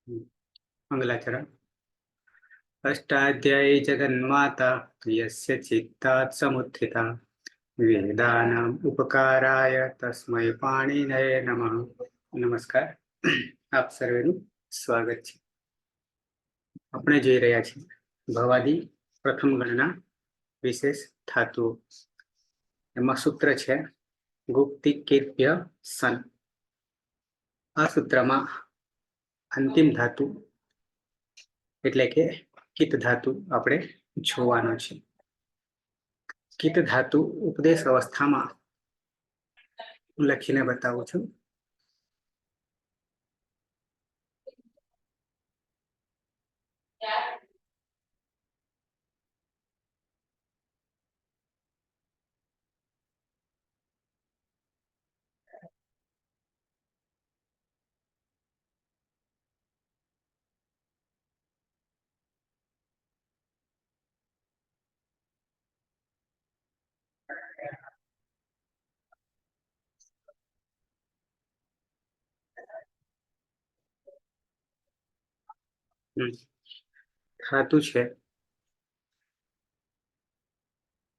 मंगलाचरण। अष्टाध्यायी जगन्माता यस्य चित्तात् समुत्थिता वेदानाम् उपकाराय तस्मै पाणिनये नमः। नमस्कार, આપ સર્વેનું સ્વાગત છે। આપણે જોઈ રહ્યા છીએ ભવાદી પ્રથમ ગણના વિશેષ ધાતુઓ। એમાં સૂત્ર છે ગુપ્તિ કીર્ત્ય સન। આ સૂત્રમાં અંતિમ ધાતુ એટલે કે કિત ધાતુ આપણે જોવાનો છે। કિત ધાતુ ઉપદેશ અવસ્થામાં લખીને બતાવું છું। ધાતુ છે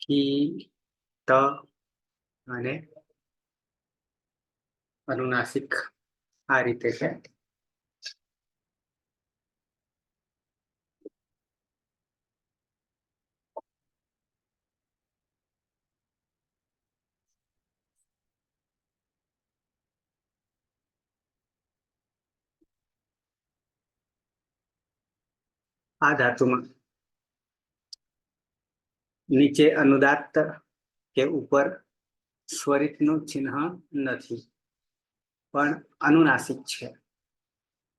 કી ત અને અનુનાસિક આ રીતે છે। આ ધાતુમાં નીચે અનુદાત્ત કે ઉપર સ્વરિતનું ચિહ્ન નથી, પણ અનુનાસિક છે।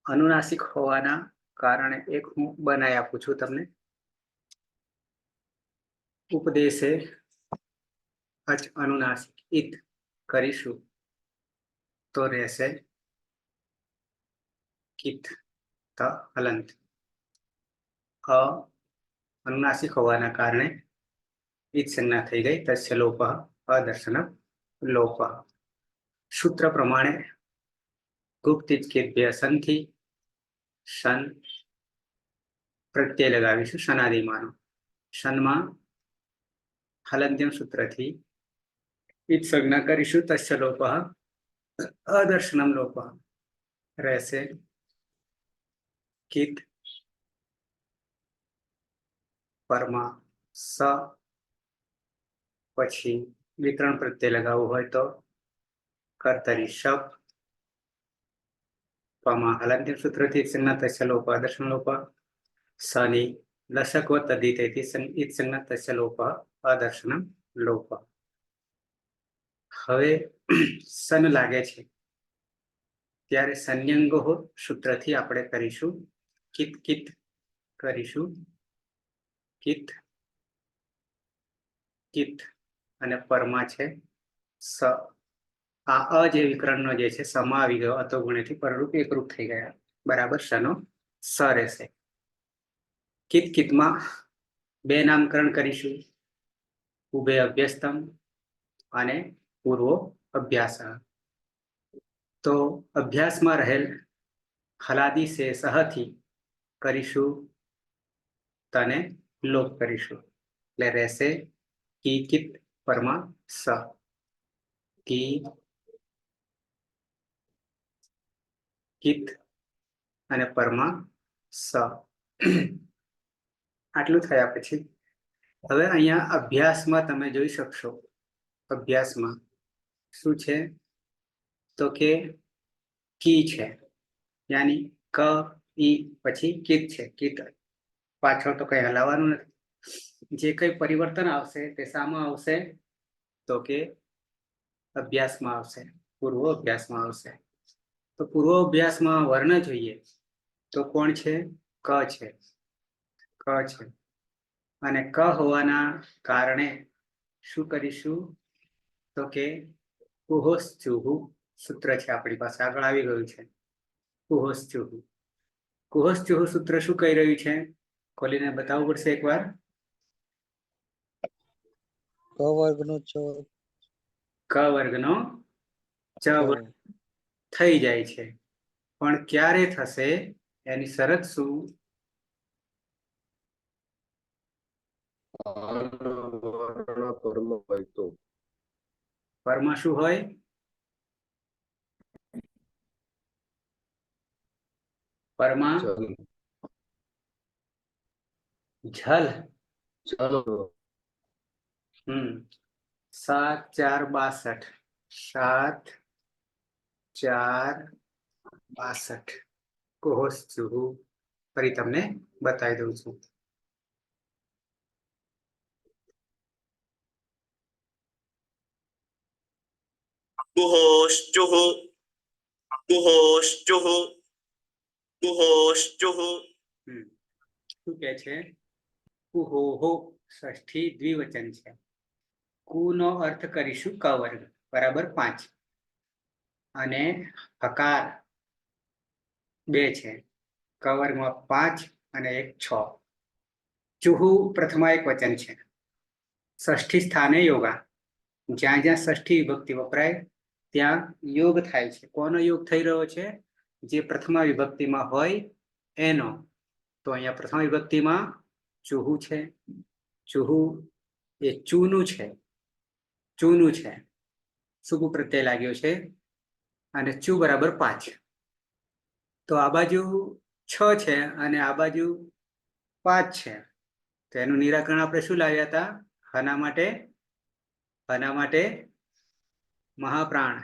અનુનાસિક હોવાના કારણે એક હું બનાવી આપું છું તમને। ઉપદેશે અચ અનુનાસિક ઇત કરીશું તો રહેશે કિત ત હલંત। અનુનાસિક હોવાના કારણે ઈત સંજ્ઞા થઈ ગઈ, તસ્ય લોપઃ અદર્શન લોપઃ। સૂત્ર પ્રમાણે ગુપ્તિજ કેભ્ય સનથી શન પ્રત્યય લગાવીશું શનાદિમાનો। શનમાં હલંત્યમ સૂત્રથી ઈત સંજ્ઞા કરીશું, તસ્ય લોપઃ અદર્શનમ લોપઃ। રહેશે કિત પરમાં સ પછી વિતરણ પ્રત્યય લગાવવું હોય તો કર્તરી શપ। પમાં હલંત્યમ સૂત્રથી સંજ્ઞા તસ્ય લોપઃ અદર્શન લોપઃ। સની લસકવ તદ્ધિતેથી ઈત સંજ્ઞા તસ્ય લોપઃ અદર્શનમ લોપઃ। હવે સન લાગે છે ત્યારે સંયંગો સૂત્રથી આપણે કરીશું કિત કિત કરીશું, કિત કિત અને પરમાં છે સ। આ અ જે વિકરણનો જે છે સમા આવી ગયો, અતો ગુણેથી પરરૂપ એકરૂપ થઈ ગયા, બરાબર શનો સ રહેશે। કિત કિતમાં બે નામકરણ કરીશું, ઉભય અભ્યસ્તમ અને પૂર્વો અભ્યાસ। તો અભ્યાસમાં રહેલ હલાદી સે સહથી કરીશું તને લોપ કરીશું, એટલે રહેશે કી કિત પરમાં સ। કી કિત અને પરમાં સ। આટલું થયા પછી હવે અહીંયા અભ્યાસમાં તમે જોઈ શકશો, અભ્યાસમાં શું છે તો કે કી છે, યાની ક ઈ પછી કિત છે। કિત પાછળ તો કઈ હલાવવાનું નથી, જે કઈ પરિવર્તન આવશે તે શામાં આવશે તો કે અભ્યાસમાં આવશે, પૂર્વ અભ્યાસમાં આવશે। તો પૂર્વ અભ્યાસમાં વર્ણ જોઈએ તો કોણ છે? ક છે, ક છે। અને ક હોવાના કારણે શું કરીશું તો કે કુહોશ્ચુહુ સૂત્ર છે આપણી પાસે, આગળ આવી ગયું છે કુહોશ્ચુહુ। કુહોશ્ચુહુ સૂત્ર શું કહી રહ્યું છે? ખોલીને બતાવવું પડશે એકવાર। ક વર્ગનો ચ થઈ જાય છે, પણ ક્યારે થશે એની શરત શું? પરમાં શું હોય? પરમાં જલ. 7 4 62. 7 4 62. કોષ ચૂહુ. ફરી તમને બતાવી દઉં છું. શું કે છે? કુહોહો ષષ્ઠી દ્વિવચન છે. કુ નો અર્થ કરીશું ક વર્ગ બરાબર 5 અને હકાર 2 છે. ક વર્ગમાં 5 અને 1 6. ચુહુ પ્રથમા એક વચન છે. ષષ્ઠી સ્થાને યોગા. જ્યાં જ્યાં ષષ્ઠી વિભક્તિ વપરાય ત્યાં યોગ થાય છે. કોનો યોગ થઈ રહ્યો છે? જે પ્રથમા વિભક્તિમાં હોય એનો. તો અહીંયા પ્રથમ વિભક્તિમાં ચુહુ છે. ચુહુ એ ચૂનું છે. ચૂનું છે. સુગુ પ્રત્યય લાગ્યો છે અને ચુ બરાબર 5. તો આ બાજુ 6 છે અને આ બાજુ 5 છે. તો એનું નિરાકરણ આપણે શું લાવ્યા હતા? હના માટે મહાપ્રાણ.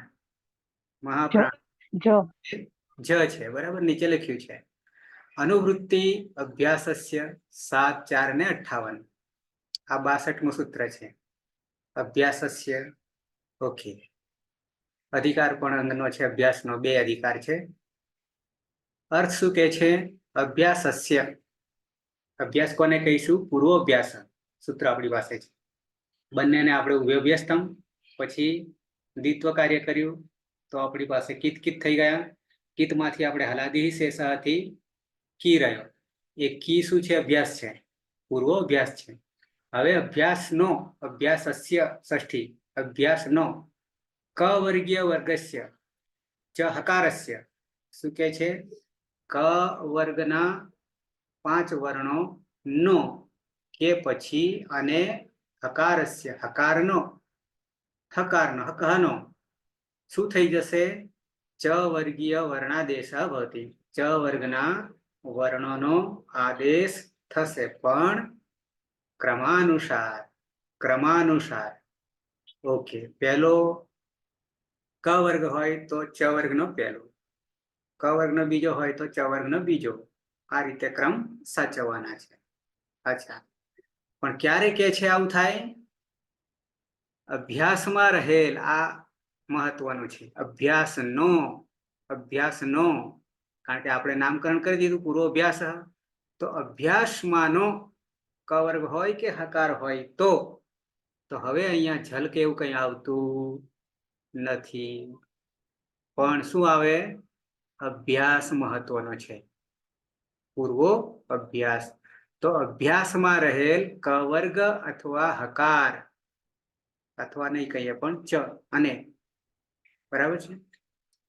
જ છે બરાબર, નીચે લખ્યું છે. અનુવૃત્તિ અભ્યાસસ્ય 7 4 ને 58. આ 62મું સૂત્ર છે. અભ્યાસસ્ય. ઓકે. અધિકાર પણ અંગનો છે. અભ્યાસનો 2 અધિકાર છે. અર્થ શું કે છે? અભ્યાસસ્ય. અભ્યાસ કોને કહીશું? પૂર્વ અભ્યાસ સૂત્ર આપણી પાસે છે. બંનેને આપણે વ્યસ્તમ પછી દ્વિત્વ કાર્ય કર્યું તો આપણી પાસે કિત કિત થઈ ગયા. કિતમાંથી આપણે હલાદી શેષાથી કી રહ્યો. એ કી શું છે? અભ્યાસ છે, પૂર્વ અભ્યાસ છે. હવે અભ્યાસનો અભ્યાસસ્ય ષષ્ઠી અભ્યાસનો ક વર્ગીય વર્ગસ્ય ચ હકારસ્ય. શું કે છે? ક વર્ગના 5 વર્ણો નો કે પછી અને હકારસ્ય હકારનો હકહનો શું થઈ જશે? ચ વર્ગીય વર્ણાદેશ ભવતી. ચ વર્ગના વર્ણોનો આદેશ થશે, પણ ક્રમાનુસાર. ઓકે. પહેલો ક વર્ગ હોય તો ચ વર્ગનો પહેલો, ક વર્ગનો બીજો હોય તો ચ વર્ગનો બીજો. આ રીતે ક્રમ સાચવવાના છે. અચ્છા, પણ ક્યારે કે છે આવું થાય? અભ્યાસમાં રહેલ. આ મહત્વનું છે. અભ્યાસનો કારણ કે આપણે નામકરણ કરી દીધું પૂર્વ અભ્યાસ. તો અભ્યાસમાંનો ક વર્ગ હોય કે હકાર હોય તો હવે અહીંયા જલ કે એવું કંઈ આવતું નથી, પણ શું આવે? અભ્યાસ મહત્વનો છે. પૂર્વ અભ્યાસ. તો અભ્યાસમાં રહેલ ક વર્ગ અથવા હકાર, અથવા નહીં કહીએ પણ ચ અને, બરાબર છે.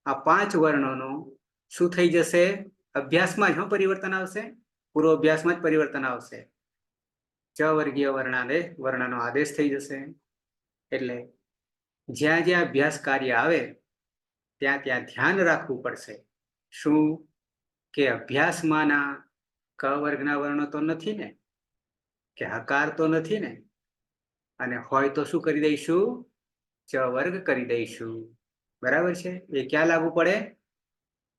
આ 5 વર્ણોનો શું થઈ જશે? અભ્યાસમાં જ પરિવર્તન આવશે, પૂર્વ અભ્યાસમાં જ પરિવર્તન આવશે. ચ વર્ગીય વર્ણનો આદેશ થઈ જશે. એટલે જ્યાં જ્યાં અભ્યાસ કાર્ય આવે ત્યાં ત્યાં ધ્યાન રાખવું પડશે. શું? કે અભ્યાસમાંના ક વર્ગના વર્ણો તો નથી ને, કે હકાર તો નથી ને, અને હોય તો શું કરી દઈશું? ચ વર્ગ કરી દઈશું. બરાબર છે. એ ક્યાં લાગુ પડે?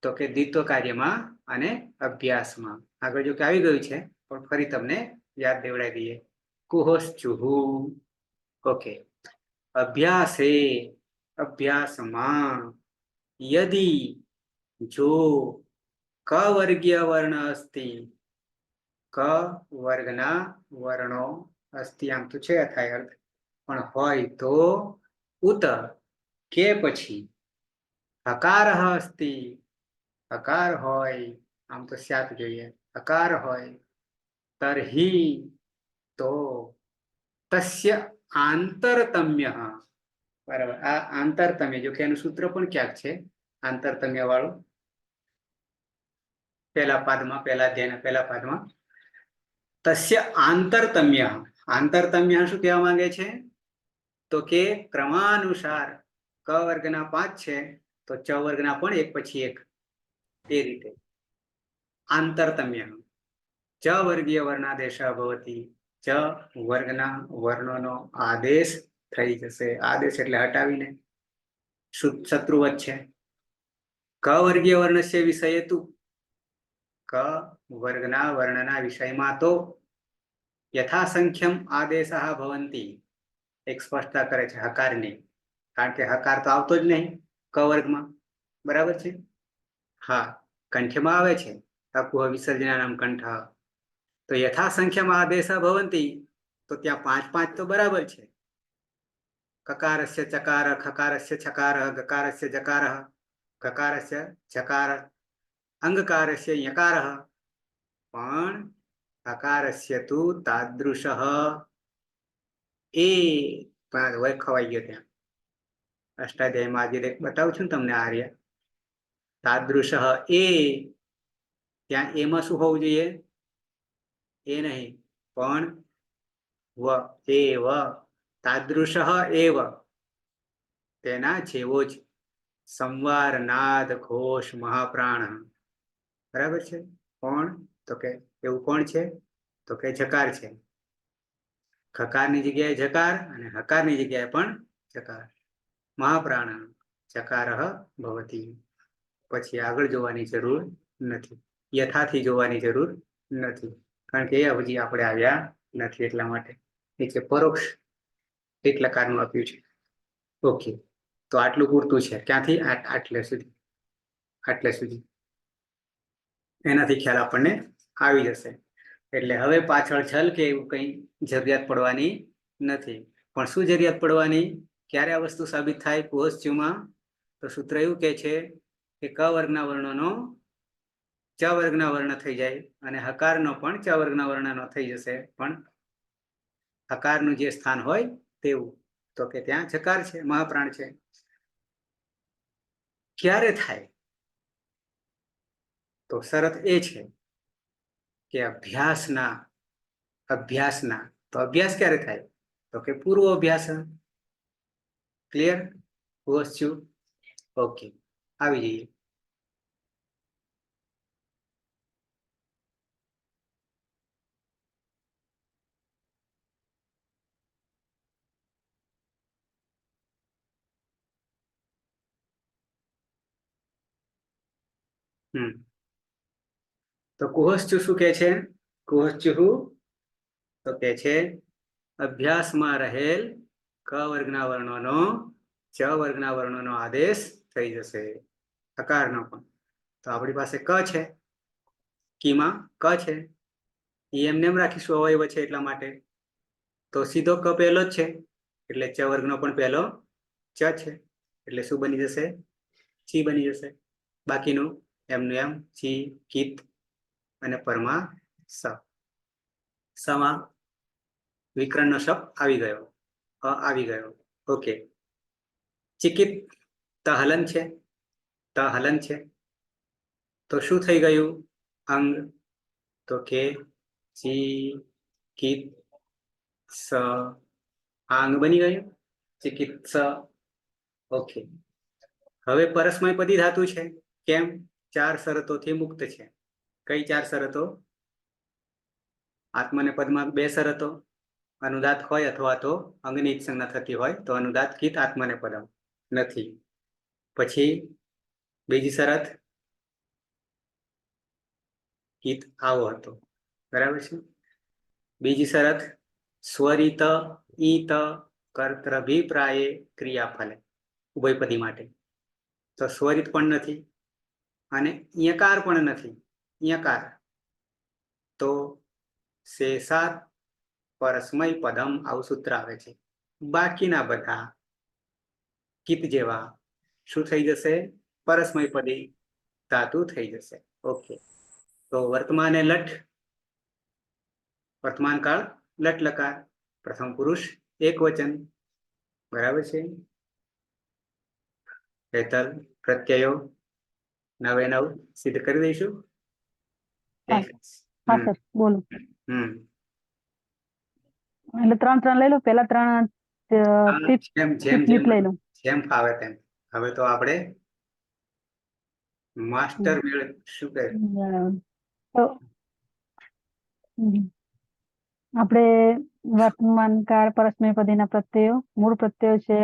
તો કે દ્વિત્વ કાર્યમાં અને અભ્યાસમાં. આગળ જો કે આવી ગયું છે પણ ફરી તમને યાદ દેવડાવી દઈએ. કુહોશ ચુહુ. ઓકે. અભ્યાસે અભ્યાસમાં યદિ જો ક વર્ગીય વર્ણ અસ્તિ. ક વર્ગના વર્ણો અસ્તિ, આમ તો છે થાય અર્થ, પણ હોય તો ઉત કે પછી હકાર અસ્તિ. હકાર હોય, આમ તો સ્યાત જોઈએ. હકાર હોય તર્હિ તો તસ્ય આંતરતમ્ય. બરાબર. આ આંતરતમ્ય જો કે એનું સૂત્ર પણ ક્યાંક છે આંતરતમ્ય વાળું. પહેલા પાદમાં, પહેલા અધ્યાયના પહેલા પાદમાં. તસ્ય આંતરતમ્ય. આંતરતમ્ય શું કહેવા માંગે છે? તો કે ક્રમાનુસાર ક વર્ગના 5 છે તો ચ વર્ગના પણ એક પછી એક, એ રીતે આંતરતમ્ય. ચ વર્ગીય વર્ણાદેશ ભવતી. ચ વર્ગના વર્ણોનો આદેશ થઈ જશે. આદેશ એટલે હટાવીને, શત્રુવત છે. ક વર્ગીય વર્ણસ્ય વિષય તું. ક વર્ગના વર્ણના વિષયમાં તો યથાસંખ્યમ આદેશા ભવંતી. એક સ્પષ્ટતા કરે છે હકારની, કારણ કે હકાર તો આવતો જ નહીં ક વર્ગમાં, બરાબર છે? હા, કંઠ્યમાં આવે છે, અકુહ વિસર્જનાનામ કંઠ. તો યથાસંખ્યમાં આદેશ ભવંતી, તો ત્યાં 5 5 તો બરાબર છે. કકારસ્ય ચકાર, ખકારસ્ય છકાર, ગકારસ્ય જકાર, ગકારસ્ય જકાર, અંગકારસ્ય યકાર. પણ હકારસ્ય તુ તાદૃશ એ વય ખવાઈ ગયો ત્યાં. અષ્ટાધ્યાયમાં આજે બતાવું છું ને તમને આર્ય. તાદૃશ એ, ત્યાં એમાં શું હોવું જોઈએ? એ નહીં, પણ વ, એવ, તાદૃશ એવ, તેના જેવો જ. સંવાર, નાદ, ઘોષ, મહાપ્રાણ. બરાબર છે? કોણ? તો કે એવું કોણ છે? તો કે જકાર છે. ખકારની જગ્યાએ જકાર અને હકારની જગ્યાએ પણ જકાર. મહાપ્રાણ જકાર ભવતી. પછી આગળ જોવાની જરૂર નથી, યથાથી જોવાની જરૂર નથી, કારણ કે એ હજી આપણે આવ્યા નથી. એટલા માટે નીચે પરોક્ષ એક લકારનું આપ્યું છે. ઓકે, તો આટલું પૂરતું છે. ક્યાંથી? આટલે સુધી, આટલે સુધી. એનાથી ખ્યાલ આપણને આવી જશે. એટલે હવે પાછળ છલ કે એવું કંઈ જરૂરિયાત પડવાની નથી. પણ શું જરૂરિયાત પડવાની? ક્યારે આ વસ્તુ સાબિત થાય કુહસ્ત્યુમાં? તો સૂત્ર એવું કહે છે કે ક વર્ગના વર્ણોનો ચ વર્ગના વર્ણ થઈ જાય અને હકારનો પણ ચ વર્ગના વર્ણનો થઈ જશે, પણ હકારનું જે સ્થાન હોય તેવું. તો કે ત્યાં જકાર છે, મહાપ્રાણ છે. ક્યારે થાય? તો શરત એ છે કે અભ્યાસના, તો અભ્યાસ ક્યારે થાય? તો કે પૂર્વ અભ્યાસ. ક્લિયર? કુહસ્ત્યુ? ઓકે, આવી જઈએ. તો કુહસ્ત્યુ શું કે છે? કુહસ્ત્યુ તો કે છે અભ્યાસમાં રહેલ ક વર્ગના વર્ણોનો ચ વર્ગના વર્ણોનો આદેશ થઈ જશે, હકારનો પણ. તો આપણી પાસે ક છે, કીમાં ક છે, એ એમને એમ રાખીશું, અવયવ છે એટલા માટે. તો સીધો ક પહેલો જ છે, એટલે ચ વર્ગનો પણ પહેલો ચ છે, એટલે શું બની જશે? ચી બની જશે. બાકીનું એમનું એમ ચી, કિત અને પરમાં સ. સમાં વિકર્ણનો શબ્દ આવી ગયો, આવી ગયો. ઓકે, ચિકિત હલન છે, હલન છે. તો શું થઈ ગયું? અંગ. તો કે ચી, કિત, સ, આ અંગ બની ગયું, ચિકિત્સ. ઓકે, હવે પરસ્મય પદી ધાતુ છે. કેમ? 4 શરતોથી મુક્ત છે. કઈ 4 શરતો? આત્મને પદમાં 2 શરતો, અનુદાત હોય અથવા તો અંગની સંજ્ઞા થતી હોય તો અનુદાત કિત આત્મને પદમ નથી. પછી બીજી શરત કિત આવો હતો, બરાબર છે? બીજી શરત સ્વરિત ઈત કર્તૃભિપ્રાયે ક્રિયાફલે, ઉભયપદી માટે. તો સ્વરિત પણ નથી અને યકાર પણ નથી. યકાર તો શેષાત પરસ્મય પદમ, આવું સૂત્ર આવે છે. બાકીના બધા કિત જેવા શું થઈ જશે? પરસ્મય પદી ધાતુ થઈ જશે. ઓકે, તો વર્તમાને લઠ, વર્તમાન કાળ લટ લકાર, પ્રથમ પુરુષ એક વચન, બરાબર છે? હેતલ પ્રત્યયો 9 એ 9 સિદ્ધ કરી દઈશું. એક હા હમ સર બોલો. હમ એટલે 3 લઈ લો, પેલા 3 ટીપ જેમ જેમ ટીપ જેમ લઈ લો. જેમ ફાવે તેમ. હવે તો આપણે માસ્ટર મેળ શું કહે બરાબર. તો આપણે વર્તમાન કાળ પરસ્મય પદીના પ્રત્યયો, મૂળ પ્રત્યયો છે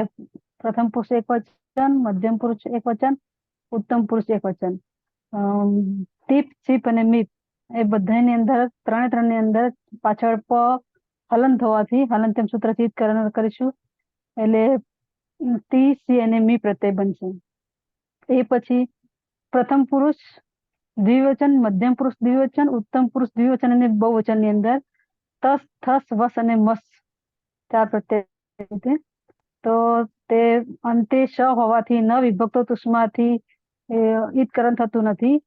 પ્રથમ પુરુષ એકવચન, મધ્યમ પુરુષ એકવચન, ઉત્તમ પુરુષ એકવચન. ટીપ, ચીપ અને મીપ એ બધાની અંદર ત્રણની અંદર પાછળ પ હલન થવાથી હલંત્યમ સૂત્રથી કરીશું, એટલે ટી, સી અને મી પ્રત્યય બનશે. એ પછી પ્રથમ પુરુષ દ્વિવચન, મધ્યમ પુરુષ દ્વિવચન, ઉત્તમ પુરુષ દ્વિવચન અને બહુવચન ની અંદર તસ, થસ, વસ અને મસ 4 પ્રત્યય. તો તે અંતે શ હોવાથી ન વિભક્તો તુષ્માથી ઈદકરણ થતું નથી.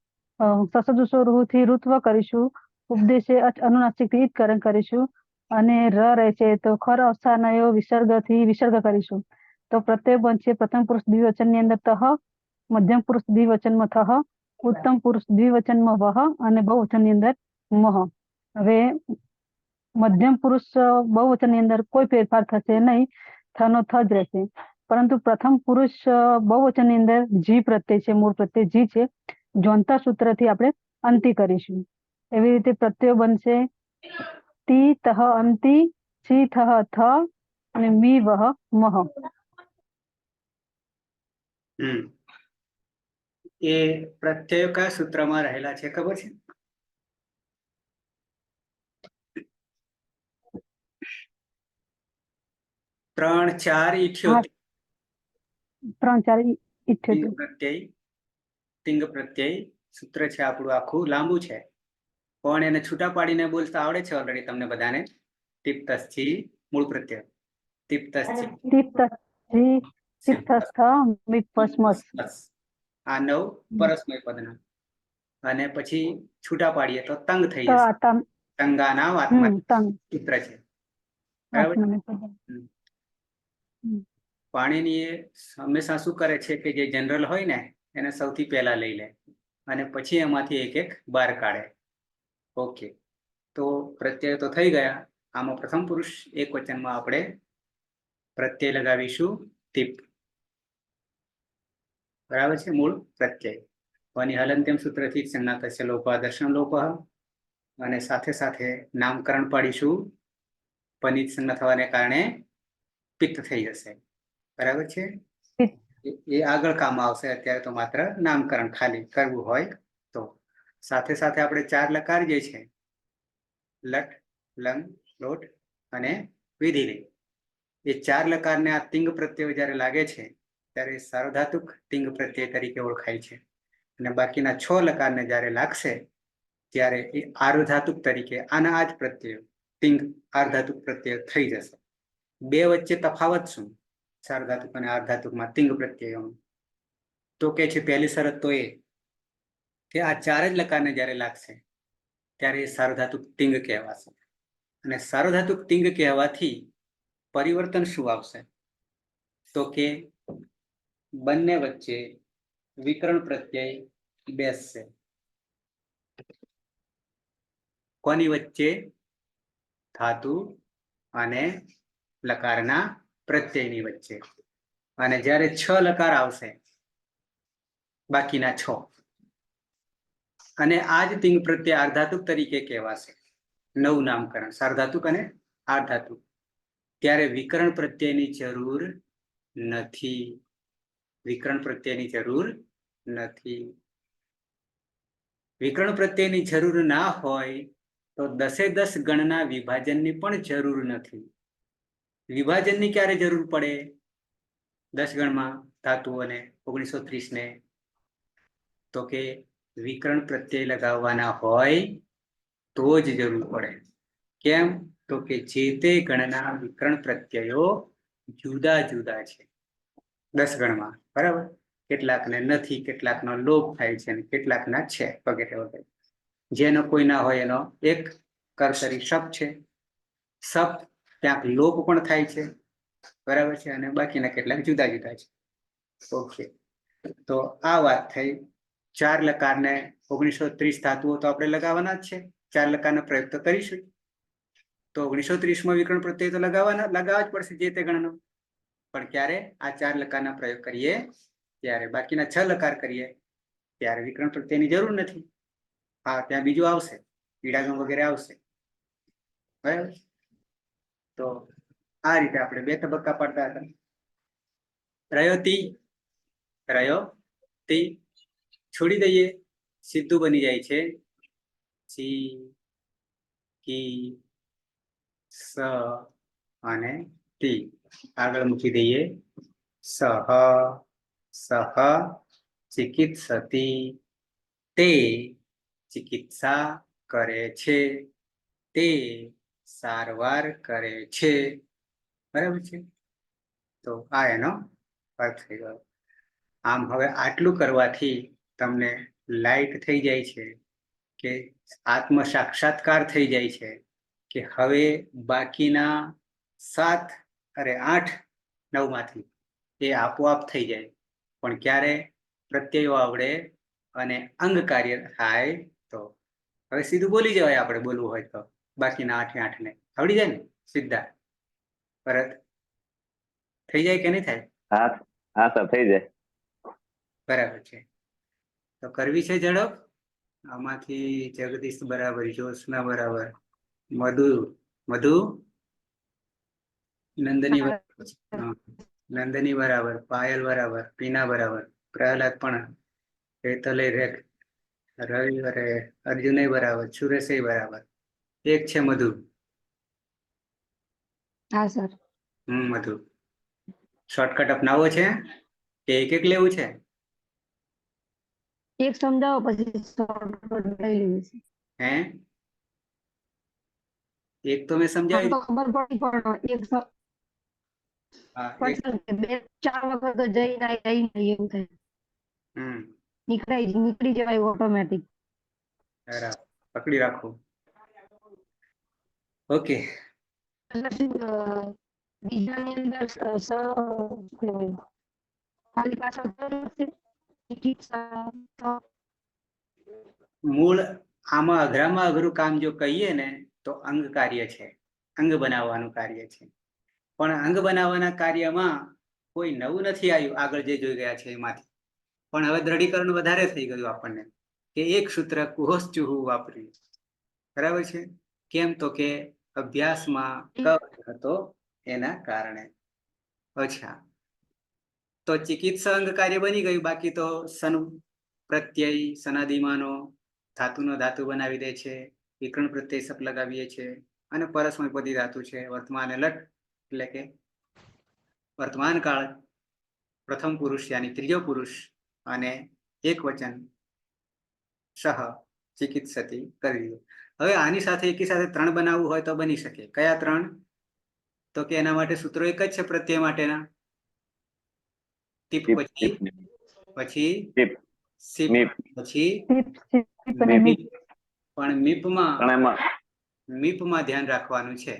સસદુસો રૂહથી ઋત્વ કરીશું, ઉપદેશે અનુનાસિકથી ઈદકરણ કરીશું, અને ર રહે છે તો ખર અવસાનયો વિસર્ગથી વિસર્ગ કરીશું. તો પ્રત્યય બનશે પ્રથમ પુરુષ દ્વિવચન ની અંદર તહ, મધ્યમ પુરુષ દ્વિવચનમાં થહ, ઉત્તમ પુરુષ દ્વિવચનમાં વહ અને બહુવચન ની અંદર મહ. હવે મધ્યમ પુરુષ બહુવચન ની અંદર કોઈ ફેરફાર થશે નહીં, થનો થ જ રહેશે. પરંતુ પ્રથમ પુરુષ બહુવચન ની અંદર જી પ્રત્યય છે, મૂળ પ્રત્યય જી છે, જોનતા સૂત્રથી આપણે અંતિ કરીશું. એવી રીતે પ્રત્યયો બનશે તી, તહ અંતિ, સી થહ થ અને મી વહ મહ. એ પ્રત્યયો કયા સૂત્રમાં રહેલા છે ખબર છે? 3, 4, 78. 3, 4 તિંગ ઈઠ્યોતેર. પ્રત્યય, તિંગ પ્રત્યય સૂત્ર છે આપણું, આખું લાંબુ છે, પણ એને છૂટા પાડીને બોલતા આવડે છે ઓલરેડી તમને બધાને. તિપ્તસ્થી મૂળ પ્રત્યય, તિપ્તસ્થી આ 9 પરસ્મય પદના, અને પછી છૂટા પાડીએ તો તંગ થઈ જશે. તંગાના આત્મા સૂત્ર છે, બરાબર. પાણીની એ હંમેશા શું કરે છે કે જે જનરલ હોય ને એને સૌથી પહેલા લઈ લે અને પછી એમાંથી એક એક બહાર કાઢે. ઓકે, તો પ્રત્યય તો થઈ ગયા. આમાં પ્રથમ પુરુષ એક વચનમાં આપણે પ્રત્યય લગાવીશું તીપ, બરાબર છે, મૂળ પ્રત્યય. અને હલંત્યમ સૂત્રથી સંજ્ઞાતસ્ય લોપઃ દર્શન લોપઃ, અને સાથે સાથે નામકરણ પાડીશું. પનિત સંજ્ઞા થવાને કારણે પિત્ત થઈ જશે, બરાબર છે. એ આગળ કામ આવશે, અત્યારે તો માત્ર નામકરણ ખાલી કરવું હોય તો. સાથે સાથે આપણે 4 લકાર જે છે, લટ, લંગ, લોટ અને વિધિલિંગ, એ 4 લકારને આ તિંગ પ્રત્યય જ્યારે લાગે છે ત્યારે સાર્વધાતુક તિંગ પ્રત્યય તરીકે ઓળખાય છે, અને બાકીના 6 લકારને જ્યારે લાગશે ત્યારે એ આર્ધાતુક તરીકે આના આ જ પ્રત્યય તિંગ આર્ધાતુક પ્રત્યય થઈ જશે. બે વચ્ચે તફાવત શું? સાર્વધાતુક અને આર્ધાતુકમાં તિંગ પ્રત્યયોમાં તો કે છે પહેલી શરત તો એ કે આ 4 જ લકારને જ્યારે લાગશે ત્યારે એ સાર્વધાતુક તિંગ કહેવાશે. અને સાર્વધાતુક તિંગ કહેવાથી પરિવર્તન શું આવશે? તો કે બંને વચ્ચે વિકરણ પ્રત્યય બેસશે. કોની વચ્ચે? ધાતુ અને લકારના પ્રત્યયની વચ્ચે. અને જ્યારે 6 લકાર આવશે, બાકીના 6, અને આ જ તિંગ પ્રત્યય આર્ધાતુક તરીકે કહેવાશે. નવું નામકરણ સાર્વધાતુક અને આર્ધાતુક. ત્યારે વિકરણ પ્રત્યયની જરૂર નથી. વિકરણ પ્રત્યયની જરૂર નથી. વિકરણ પ્રત્યયની જરૂર ના હોય તો 10 ગણના વિભાજનની પણ જરૂર નથી. વિભાજનની ક્યારે જરૂર પડે? 10 ગણમાં ધાતુ અને 1930 ને, તો કે વિકરણ પ્રત્યય લગાવવાના હોય તો જ જરૂર પડે. કેમ? તો કે જે તે ગણના વિકરણ પ્રત્યયો જુદા જુદા છે 10 ગણમાં, બરાબર. કેટલાકને નથી, કેટલાકનો લોપ થાય છે, અને કેટલાકના છે, વગેરે વગેરે. જેનો કોઈ ના હોય એનો એક કર્સરી શબ્દ છે. શબ્દ ક્યાંક લોપ પણ થાય છે, બરાબર છે, અને બાકીના કેટલાક જુદા જુદા છે. ઓકે, તો આ વાત થઈ 4 લકારને 1930 ધાતુઓ તો આપણે લગાવવાના જ છે. 4 લકારનો પ્રયોગ તો કરીશું. તો 1930માં વિકર્ણ પ્રત્યય તો લગાવવા જ પડશે જે તે ગણનો. પણ ક્યારે આ 4 લકારના પ્રયોગ કરીએ ત્યારે. બાકીના 6 લકાર કરીએ ત્યારે વિકર્ણ પ્રત્યયની જરૂર નથી. હા, ત્યાં બીજું આવશે, ઈડાગમ વગેરે આવશે. બરાબર. તો આ રીતે આપણે 2 તબક્કા પડતા હતા. રયોતી છોડી દઈએ, સીધું બની જાય છે સી, કી, સ અને તી. આગળ મૂકી દઈએ સહ ચિકિત્સતી, તે ચિકિત્સા કરે છે, તે સારવાર કરે છે. બરાબર છે. તો આ એનો અર્થ થઈ ગયો. આમ હવે આટલું કરવાથી તમને લાઈટ થઈ જાય છે કે આત્મ સાક્ષાત્કાર થઈ જાય છે કે હવે બાકીના 8 9માંથી એ આપોઆપ થઈ જાય. પણ ક્યારે પ્રત્યયો આવડે અને અંગ કાર્ય થાય તો. હવે સીધું બોલી જવાય, આપણે બોલવું હોય તો. બાકીના 8 ને આવડી જાય ને સીધા પરત થઈ જાય કે નહીં થાય? હા સર, થઈ જાય. બરાબર છે. તો કરવી છે ઝડપ. આમાંથી જગદીશ બરાબર, જ્યોત્સના બરાબર, મધુ નંદની બરાબર, પાયલ બરાબર, પીના બરાબર, પ્રહલાદ પણ, રેતલે રવિ અર્જુન બરાબર, સુરેશ બરાબર. એક છે મધુ. હા સર. મધુ શોર્ટકટ અપનાવો છે કે એક લેવું છે? એક સમજાવો પછી શોર્ટકટ લઈ લઈએ છીએ. હે, એક તો મેં સમજાવી. તો ખબર પડી પણ એક બે 4 વખત જઈ નહીં એવું થાય. નીકળી જવાય ઓટોમેટિક. બરાબર, પકડી રાખો. ઓકે. બીજાની અંદર ખાલી પાછળ મૂળ આમાં અઘરામાં અઘરું કામ જો કહીએ ને તો અંગ કાર્ય છે, અંગ બનાવવાનું કાર્ય છે. પણ અંગ બનાવવાના કાર્યમાં કોઈ નવું નથી આવ્યું આગળ જે જોઈ ગયા છે એમાંથી. પણ હવે દ્રઢીકરણ વધારે થઈ ગયું આપણને કે એક સૂત્ર કુહોશ્ચુહુ વાપર્યું. બરાબર છે. કેમ તો કે અભ્યાસમાં ક હતો એના કારણે. અચ્છા, તો ચિકિત્સા અંગ કાર્ય બની ગયું. બાકી તો પ્રત્યય સનાદિમાનો ધાતુનો ધાતુ બનાવી દે છે, વિકર્ણ પ્રત્યય સપ લગાવીએ છીએ, અને પરસ્મયપદી ધાતુ છે વર્તમાન લટ, એટલે કે વર્તમાન કાળ પ્રથમ પુરુષ યાની ત્રીજો પુરુષ અને એક વચન સહ ચિકિત્સતી કરી દીધું. હવે આની સાથે એકી સાથે 3 બનાવવું હોય તો બની શકે. કયા 3? તો કે એના માટે સૂત્રો એક જ છે પ્રત્યય માટેના. ટીપ પછી સીપ પછી પણ મીપમાં ધ્યાન રાખવાનું છે.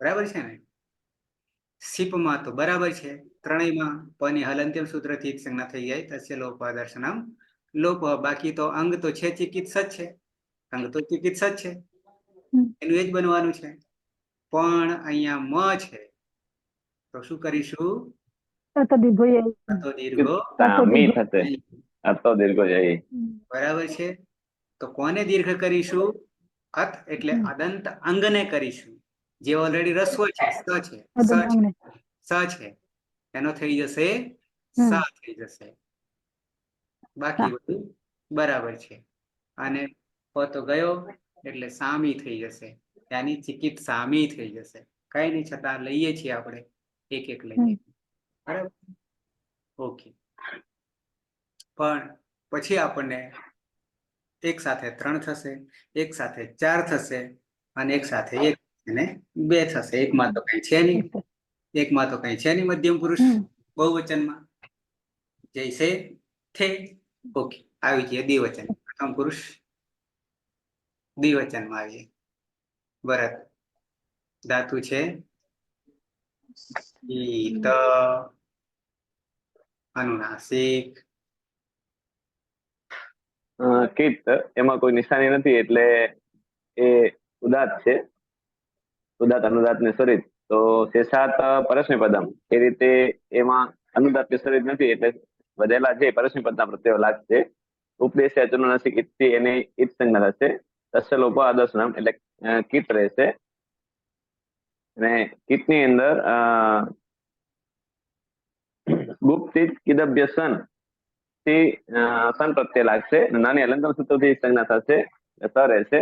બરાબર છે ને? સીપમાં તો બરાબર છે. ત્રણેયમાં પની હલંત્યમ સૂત્રથી જ સંજ્ઞા થઈ જાય તસ્ય લોપ દર્શનમ લોપ. બાકી તો અંગ તો છે ચિકિત્સા જ છે. અંગ તો ચિકિત્સા જ છે, એનું એ જ બનવાનું છે. પણ અહીંયા છે તો શું કરીશું? બરાબર છે. તો કોને દીર્ઘ કરીશું? અત એટલે અદંત અંગને કરીશું. જે ઓલરેડી રસ્વ છે, સ છે, એનો થઈ જશે સા થઈ જશે. બાકી બધું બરાબર છે. અને પ તો ગયો એટલે સામી થઈ જશે, ત્યાંની ચિકિત્સામી થઈ જશે. કઈ નહીં, છતાં લઈએ છીએ આપણે એક લઈએ. બરાબર. ઓકે. પણ પછી આપણને એક સાથે 3 થશે, એક સાથે 4 થશે, અને એક સાથે 1 અને 2 થશે. એકમાં તો કઈ છે નહીં, મધ્યમ પુરુષ બહુવચનમાં જૈસે થે. ઓકે, આવી ગયા દ્વિવચન. પ્રથમ પુરુષ દ્વિવચનમાં આવીએ. ભરત ધાતુ છે ઈત, અનુનાસિક, કીટ એમાં કોઈ નિશાની નથી એટલે એ ઉદાત છે. ઉદાત અનુદાત ને સ્વરિત. તો શેષાત પરસ્મૈપદમ એ રીતે એમાં અનુદાત કે સ્વરિત નથી એટલે વધેલા જે પરસ્મૈપદના પ્રત્યયો લાગશે. ઉપદેશ અચુનાસિક ઇત્થી એની ઇત સંજ્ઞા થશે. તસ્ય લોપ આદર્શ નામ એટલે કીટ રહેશે. અને કીટની અંદર ગુપ્તિત કિદભ્ય સન થી સન પ્રત્યય લાગશે. નાની અલંકાર સૂત્રથી સંજ્ઞા થશે સ રહેશે.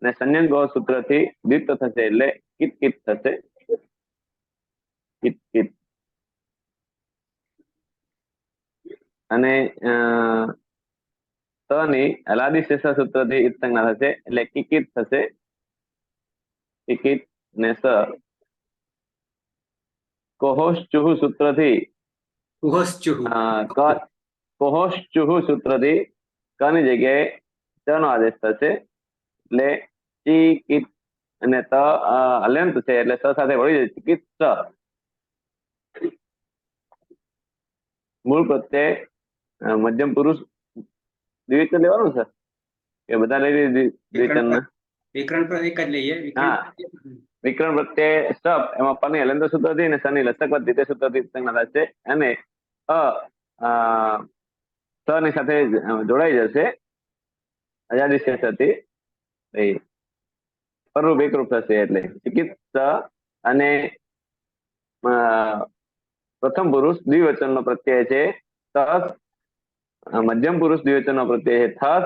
અને સંજ્ઞક ગૌ સૂત્રથી દ્વિત્વ થશે એટલે કિત કિત થશે. કિત કિત. અને ની અલાદી શેષા સૂત્રથી ઇત સંજ્ઞા થશે એટલે કિકિત થશે. કિકિત ને સ કોહોશ્ચુહુ સૂત્રથી કુહોશ્ચુહુ. કોહોશ્ચુહુ સૂત્રથી ક ની જગ્યાએ ચ નો આદેશ થશે એટલે ચી કિત અને ત અલ્યંત છે એટલે સ સાથે વળી જાય ચિકિત સ. મૂળ પ્રત્યે મધ્યમ પુરુષ દ્વિવચન લેવાનું છે કે બધા લઈ દ્વિવચન ના? વિકરણ પર એક જ લઈએ. હા, વિકરણ પ્રત્યે સ્ટપ એમાં પની અલંત સૂત્રથી અને શનિ લસકવત દ્વિતીય સૂત્રથી સંજ્ઞા થશે. અને સ ની સાથે જોડાઈ જશે અજાદી શેષથી પરરૂપ એકરૂપ થશે એટલે ચિકિત્સ. અને પ્રથમ પુરુષ દ્વિવચન નો પ્રત્યય છે તસ. મધ્યમ પુરુષ દ્વિવચન નો પ્રત્યય છે થસ.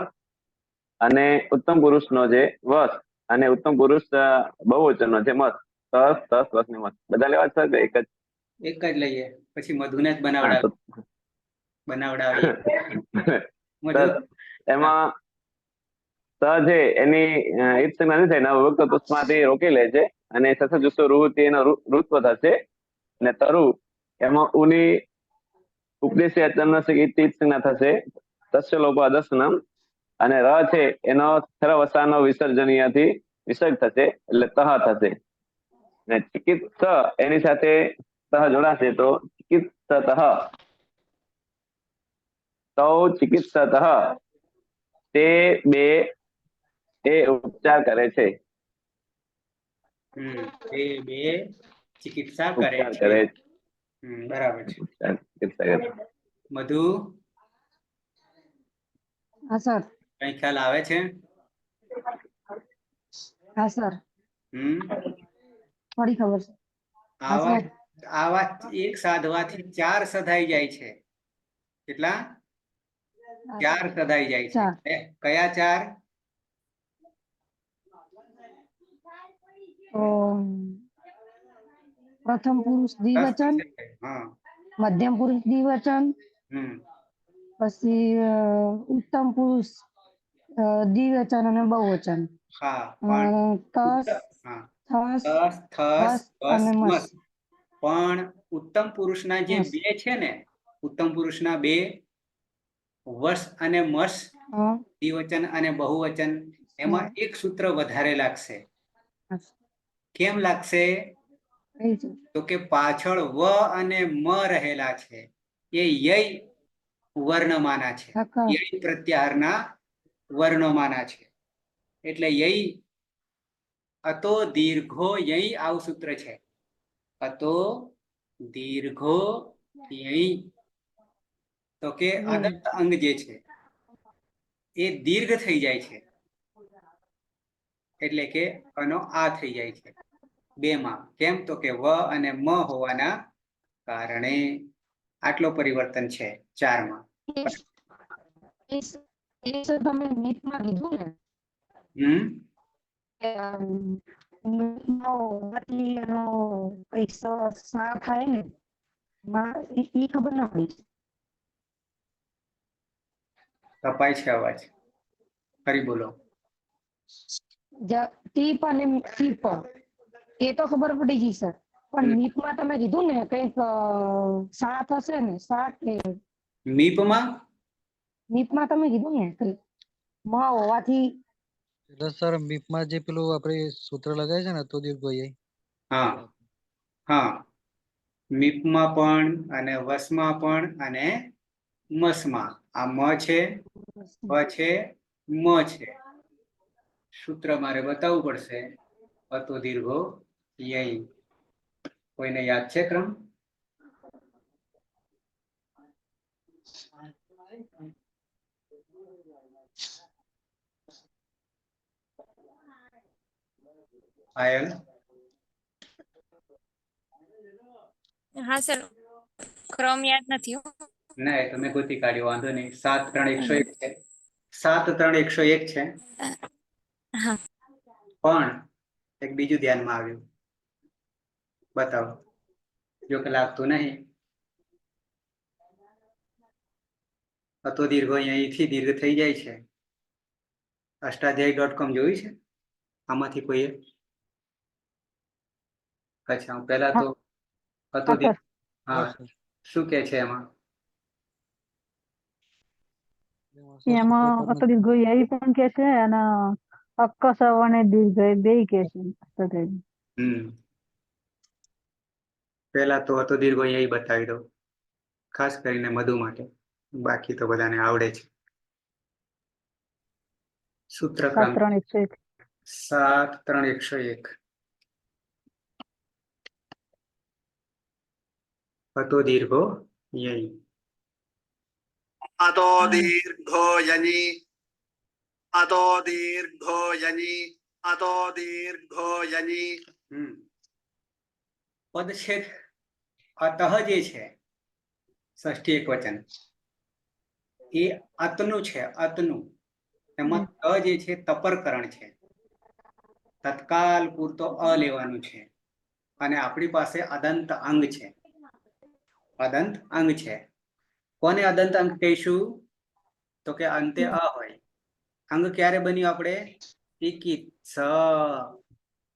અને ઉત્તમ પુરુષ નો છે વસ. અને ઉત્તમ પુરુષ બહુવચન નો છે મસ. તસ તસ વસ ને મસ. બધા લેવા છે કે એક જ? એક જ લઈએ પછી મધુને જ બનાવડાવીએ. મધુ એમાં સ છે એની ઈત સંજ્ઞા નથી થાય વિભક્ત પુષ્પમાંથી રોકી લે છે. અને સસ જુસ્સો રૂહથી એનો ઋત્વ થશે. અને તરુ એમાં ઉની ઉપદેશી અચન્નસિક ઈત સંજ્ઞા થશે. તસ્ય લોપ આદર્શ નામ. અને ર છે એનો સ્થર વસાનો વિસર્જનીયથી વિસર્ગ થશે એટલે તહ થશે. અને ચિકિત્સ એની સાથે તહ જોડાશે તો ચિકિત્સત. તો ચિકિત્સત તે બે એ ઉપચાર કરે છે. તે બે ચિકિત્સા કરે ઉપચાર છે. કરે બરાબર છે. ચિકિત્સા કરે. મધુ હા સર. કઈ ખ્યાલ આવે છે? હા સર. થોડી ખબર છે. આવા એક સાધવાથી ચાર સધાઈ જાય છે. કેટલા? ચાર સધાઈ જાય છે. કયા ચાર? પ્રથમ પુરુષ દ્વિવચન, મધ્યમ પુરુષ દ્વિવચન, પછી ઉત્તમ પુરુષ દ્વિવચન અને બહુવચન. તસ, થસ, વસ અને મસ. પણ ઉત્તમ પુરુષના જે બે છે ને, ઉત્તમ પુરુષના બે વસ અને મસ, દ્વિવચન અને બહુવચન, એમાં એક સૂત્ર વધારે લાગશે. કેમ લાગશે? તો કે પાછળ વ અને મ રહેલા છે એ યય વર્ણમાના છે. યય પ્રત્યાહારના વર્ણમાના છે. એટલે યય અતો દીર્ઘો યય આવું સૂત્ર છે. અતો દીર્ઘો યય. તો કે અદંત અંગ જે છે એ દીર્ઘ થઈ જાય છે. એટલે કે અનો આ થઈ જાય છે બે માં. કેમ? તો કે વ અને મ હોવાના કારણે. આટલો પરિવર્તન છે ચારમાં. તમે નીટમાં કીધું ને થાય ને ઈ ખબર ના પડી. કપાય છે અવાજ, ફરી બોલો. ટીપ અને ટીપ એ તો ખબર પડી ગઈ સર, પણ મીપમાં તમે કીધું ને કઈક સાત હશે ને, સાત કે મીપમાં તમે કીધું ને કઈક મ હોવાથી. એટલે સર મીપમાં જે પેલું આપણે સૂત્ર લગાય છે ને તો દીર્ઘ હોય. હા હા, મીપમાં પણ અને વસમાં પણ અને મસમાં આ મ છે, પ છે, મ છે. સૂત્ર મારે બતાવવું પડશે. અતો દીર્ઘો યઈ. કોઈને યાદ છે ક્રમ? પાયલ? હા સર, ક્રમ યાદ નથી હો. ના એ તમે ગોતી કાઢ્યો, વાંધો નહીં. 7 3 101 છે. 7 3 101 છે. હા. પણ એક બીજું ધ્યાનમાં આવ્યું. બતાવો. જો કે લાગતું નહીં. અતો દીર્ઘો અહીંથી દીર્ઘ થઈ જાય છે. અષ્ટાધ્યાયી.com જોયું છે આમાંથી કોઈએ? અચ્છા, હું પહેલા તો અતો હા સર. દીર્ઘ, હા હા, સર, શું કે છે એમાં? સર એમાં સૂત્ર પર અતો દીર્ઘ યઈ પણ કે છે અને અક્કસ અને દીર્ઘ બેય કે છે. પહેલા તો અતો દીર્ઘ યઈ બતાવી દો, ખાસ કરીને મધુ માટે. બાકી તો બધાને આવડે છે. સૂત્ર 7 3 101. 7 3 101. અતો દીર્ઘો યઈ. अतो दीर्घो यनि अतो दीर्घो यनि अतो दीर्घो यनि પદછેદ અતઃ જે છે ષષ્ઠી એકવચન, એ અતનું છે. અતનું એમાં ત જે છે તપરકરણ છે. તત્કાલ પૂરતો અ લેવાનું છે. અને આપણી પાસે અદંત અંગ છે. અદંત અંગ છે. કોને અદંત અંગ કહીશું? તો કે અંતે અ હોય. અંગ ક્યારે બન્યું આપણે? ચિકિત્સ.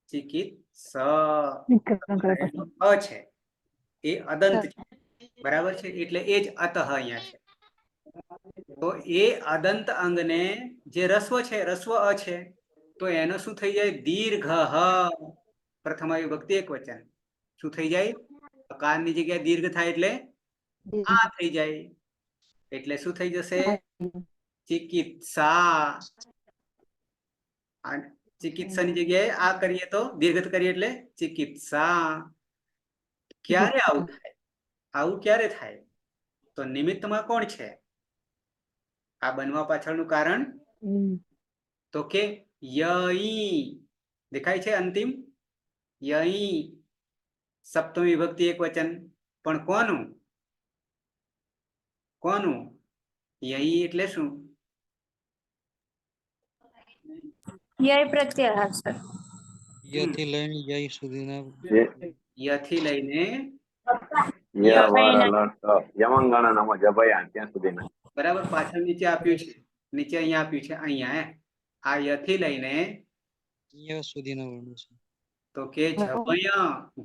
ચિકિત્સ વિકરણ કરે પછી. અ છે એ અદંત છે. બરાબર છે, એટલે એ જ અતઃ અહીંયા છે. તો એ અદંત અંગને જે રસ્વ છે, રસ્વ અ છે, તો એનો શું થઈ જાય? દીર્ઘ. પ્રથમ વિભક્તિ એકવચન. શું થઈ જાય? અકારની જગ્યાએ દીર્ઘ થાય એટલે આ થઈ જાય. એટલે શું થઈ જશે? ચિકિત્સા. ચિકિત્સાની જગ્યાએ આ કરીએ તો દીર્ઘ કરીએ એટલે ચિકિત્સા. ક્યારે આવું થાય? આવું ક્યારે થાય? તો નિમિત્તમાં કોણ છે આ બનવા પાછળનું કારણ? તો કે યઈ. દેખાય છે અંતિમ? યઈ સપ્તમી વિભક્તિ એકવચન. પણ કોનું? કોનું? યઈ એટલે શું? યય પ્રત્યાહાર સર. યથી લઈને યઈ સુધીના યથી લઈને ય વર લટ યમંગણ નમ જભયા ત્યાં સુધીના. બરાબર. પાછળ નીચે આપ્યું છે, નીચે અહીંયા આપ્યું છે, અહીંયા આ યથી લઈને ય સુધીના વર્ણો છે. તો કે ઝભય.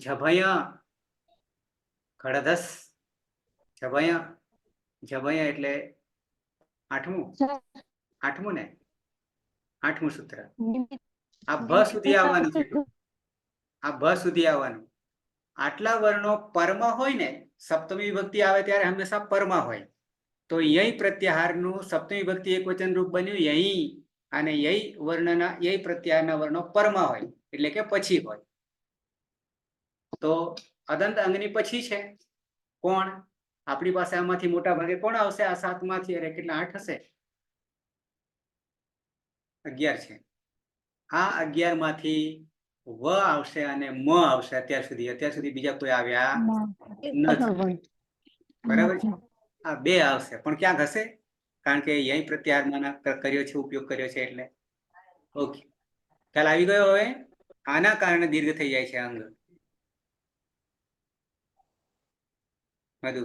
ઝભય ખડધસ. ઝભય. ઝભય એટલે આઠમું ને? 8મું સૂત્ર. આ ભ સુધી આવવાનું છે. આ ભ સુધી આવવાનું. આટલા વર્ણો પરમાં હોય ને, સપ્તમી વિભક્તિ આવે ત્યારે હંમેશા પરમાં હોય. તો યય પ્રત્યાહારનું સપ્તમી વિભક્તિ એકવચન રૂપ બન્યું યઈ. અને યય વર્ણના યય પ્રત્યાહારના વર્ણો પરમાં હોય, એટલે કે પછી હોય. તો અદંત અંગની પછી છે કોણ? આપણી પાસે આમાંથી મોટા ભાગે કોણ આવશે? આ 7 માંથી અરે કેટલા 8 હશે? 11 છે. આ 11 માંથી વ આવશે અને મ આવશે. અત્યાર સુધી બીજા કોઈ આવ્યા નથી. બરાબર છે. આ 2 આવશે, પણ ક્યાંક હશે, કારણ કે યય પ્રત્યાહારમાં કર્યો છે, ઉપયોગ કર્યો છે એટલે. ઓકે, ખ્યાલ આવી ગયો? હવે આના કારણે દીર્ઘ થઈ જાય છે અંગ. મધુ?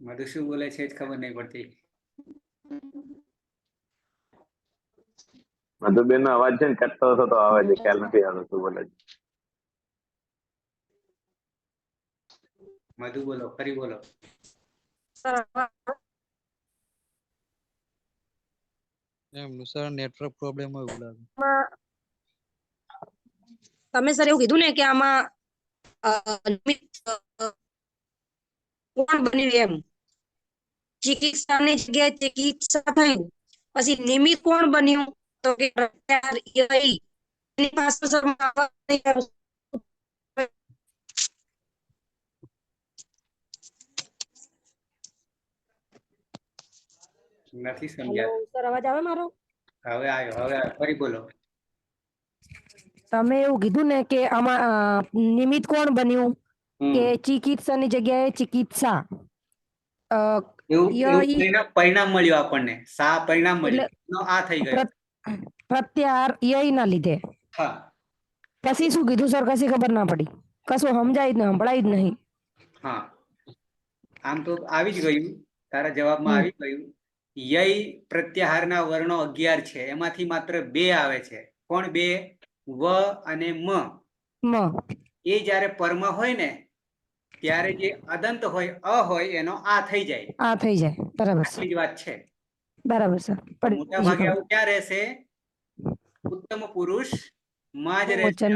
મધુ શું બોલે છે જ ખબર નહીં પડતી. મધુબેન નો અવાજ છે ને કટતો થતો આવે છે, ખ્યાલ નથી આવતો શું બોલે છે. મધુ બોલો, ફરી બોલો. એમનું સર નેટવર્ક પ્રોબ્લેમ હોય એવું લાગે. તમે સર એવું કીધું ને કે આમાં નિમિત્ત કોણ બન્યું એમ ચિકિત્સાની જગ્યાએ ચિકિત્સા થયું પછી નિમિત્ત કોણ બન્યું તો કે પ્રત્યાહાર યઈ. એની પાછળ સર માપા નહીં કરું. નથી હેલો સમજ્યા. સર અવાજ આવે મારો? હવે આવ્યો ફરી બોલો. તમે એવું કીધું ને કે આમાં નિમિત્ત કોણ બન્યું કે હમ ચિકિત્સાની જગ્યાએ ચિકિત્સા એવું ય એવું ઈ પરિણામ મળ્યું આપણને. સા પરિણામ મળ્યું એટલે નો આ થઈ ગયો. પ્રત્યાહાર યઈ ના લીધે હા પછી શું કીધું સર કશી ખબર ના પડી કશું સમજાય જ ને સંભળાય જ નહીં. હા આમ તો આવી જ ગયું. તારા જવાબમાં હમ. આવી ગયું. યય પ્રત્યાહારના વર્ણો 11 છે. એમાંથી માત્ર 2 આવે છે. કોણ 2? વ અને મ. મ એ જ્યારે પરમાં હોય ને ત્યારે જે અદંત હોય અ હોય એનો આ થઈ જાય. આ થઈ જાય બરાબર સર આટલી જ વાત છે. બરાબર સર પણ મોટા ભાગે આવું ક્યાં રહેશે? ઉત્તમ પુરુષ માં જ રહેશે. વચન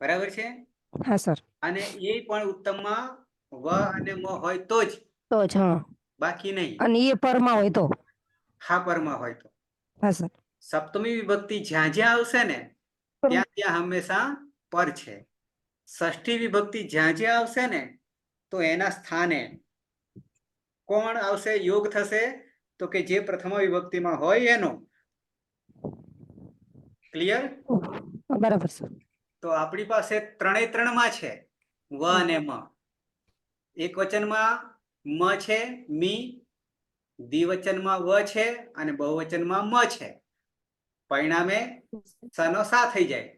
બરાબર છે. હા સર અને એ પણ ઉત્તમમાં વ અને મ હોય તો જ, તો જ હા બાકી નહીં. અને એ પરમાં હોય તો હા પરમાં હોય તો. હા સર સપ્તમી વિભક્તિ જ્યાં જ્યાં આવશે ને ત્યાં ત્યાં હંમેશા પર છે. ષષ્ઠી વિભક્તિ જ્યાં જ્યાં આવશે ને તો એના સ્થાને કોણ આવશે? યોગ થશે તો કે જે પ્રથમ વિભક્તિમાં હોય એનો. ક્લિયર? બરાબર સર તો આપણી પાસે 3 માં છે વ અને મ. એક વચનમાં મ છે મી, દ્વિવચનમાં વ છે અને બહુવચનમાં મ છે. પરિણામે સનો સા થઈ જાય.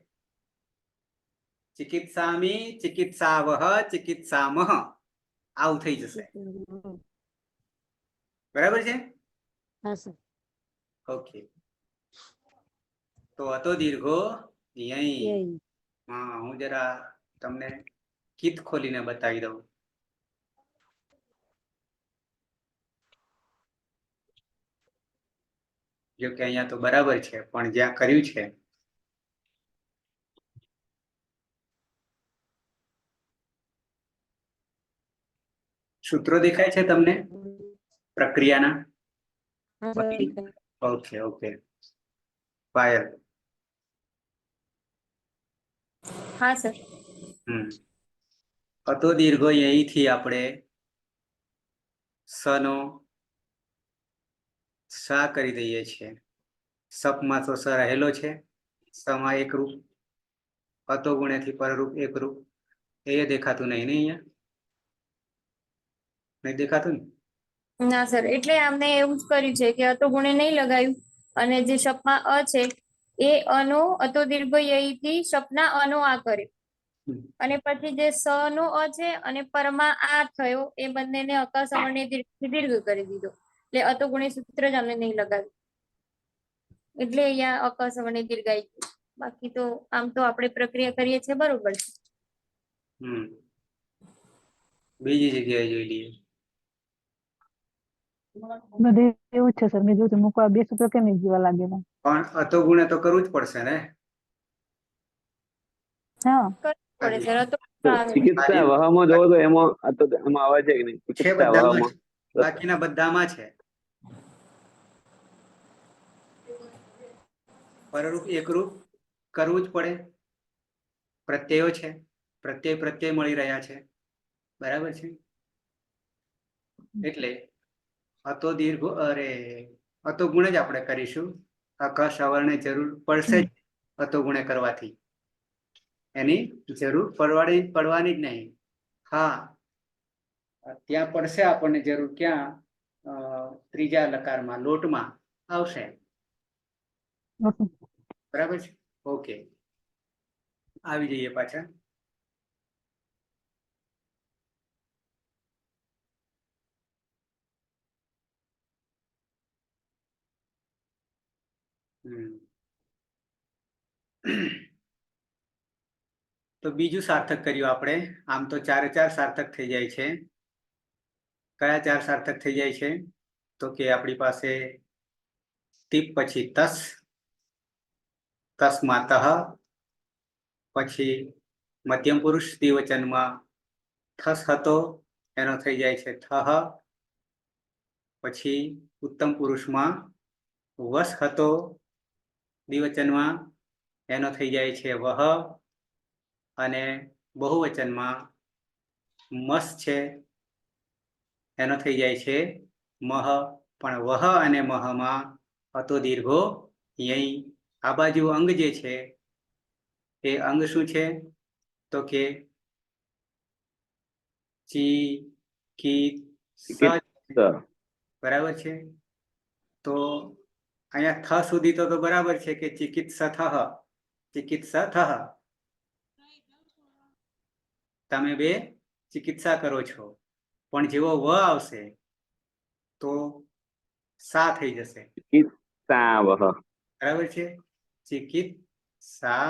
ચિકિત્સામી, ચિકિત્સાવહ, ચિકિત્સામહ આવું થઈ જશે. બરાબર છે? હા સર ઓકે. તો હતો દીર્ઘો યઈ. હા હું જરા તમને કિત ખોલીને બતાવી દઉં. જો કે અહીંયા તો બરાબર છે પણ જ્યાં કર્યું છે સૂત્રો દેખાય છે તમને પ્રક્રિયાના? Okay okay. પાયલ. હા સર. હતો દીર્ઘો અહીંથી આપણે સનો સા કરી દઈએ છીએ. સપમાં તો સ રહેલો છે. સમા એકરૂપ, અતો ગુણ્યાથી પરરૂપ એકરૂપ. એ દેખાતું નહીં ને અહીંયા? નહીં દેખાતું ને? ના સર, એટલે આમને એવું જ કર્યું છે કે અતો ગુણે નહીં લગાયું અને જે શપમાં અ છે એ અનો અતો દીર્ઘ યઈથી શપના અનો આ કર્યો અને પછી જે સ નો અ છે અને પરમાં આ થયો એ બંનેને અકાર સવર્ણને દીર્ઘ કરી દીધો. એટલે અતો ગુણે સૂત્ર જ અમને નહીં લગાવ્યું. એટલે અહીંયા અકાર સવર્ણને દીર્ઘાઈ ગયું. બાકી તો આમ તો આપણે પ્રક્રિયા કરીએ છીએ બરોબર છે. બીજી જગ્યાએ જોઈ લઈએ. બધે એવું જ છે સર. મેં જોયું મૂકવા 2 સૂત્રો કેમ એક જેવા લાગે મને? પણ અતો ગુણે તો કરવું જ પડશે ને? હા પડે સર અતો ચિકિત્સા વહમાં જોવો તો એમાં આવે છે કે નહીં? છે ચિકિત્સા બધામાં વહમાં છે. બાકીના બધામાં છે. પરરૂપ એકરૂપ કરવું જ પડે. પ્રત્યયો છે. પ્રત્યય મળી રહ્યા છે. બરાબર છે. એટલે અતો દીર્ઘ અતો ગુણે જ આપણે કરીશું. અકાર સવર્ણને જરૂર પડશે જ અતો ગુણે કરવાથી. એની જરૂર પડવાની જ નહીં. હા ત્યાં પડશે આપણને જરૂર. ક્યાં? ત્રીજા લકારમાં લોટમાં આવશે. બરાબર છે. ઓકે. આવી જઈએ પાછા. તો બીજું સાર્થક કર્યું આપણે. આમ તો 4 સાર્થક થઈ જાય છે. કયા 4 સાર્થક થઈ જાય છે? તો કે આપણી પાસે તીપ પછી તસ, તસ્માતઃ, પછી મધ્યમ પુરુષ દ્વિવચનમાં થસ હતો એનો થઈ જાય છે થહ, પછી ઉત્તમ પુરુષમાં વસ હતો દ્વિવચનમાં એનો થઈ જાય છે વહ, અને બહુવચનમાં મસ છે એનો થઈ જાય છે મહ. પણ વહ અને મહમાં અતો દીર્ઘો યઈ. આ બાજુ અંગ જે છે એ અંગ શું છે તો કે ચી, કી, સ. ચિકિત્સા. બરાબર છે. તો અહીંયા થ સુધી તો બરાબર છે કે ચિકિત્સા થહ, ચિકિત્સા થહ, તમે બે ચિકિત્સા કરો છો. પણ જેવો વ આવશે તો સા થઈ જશે. ચિકિત્સાવહ. બરાબર છે. ચિકિત્સા,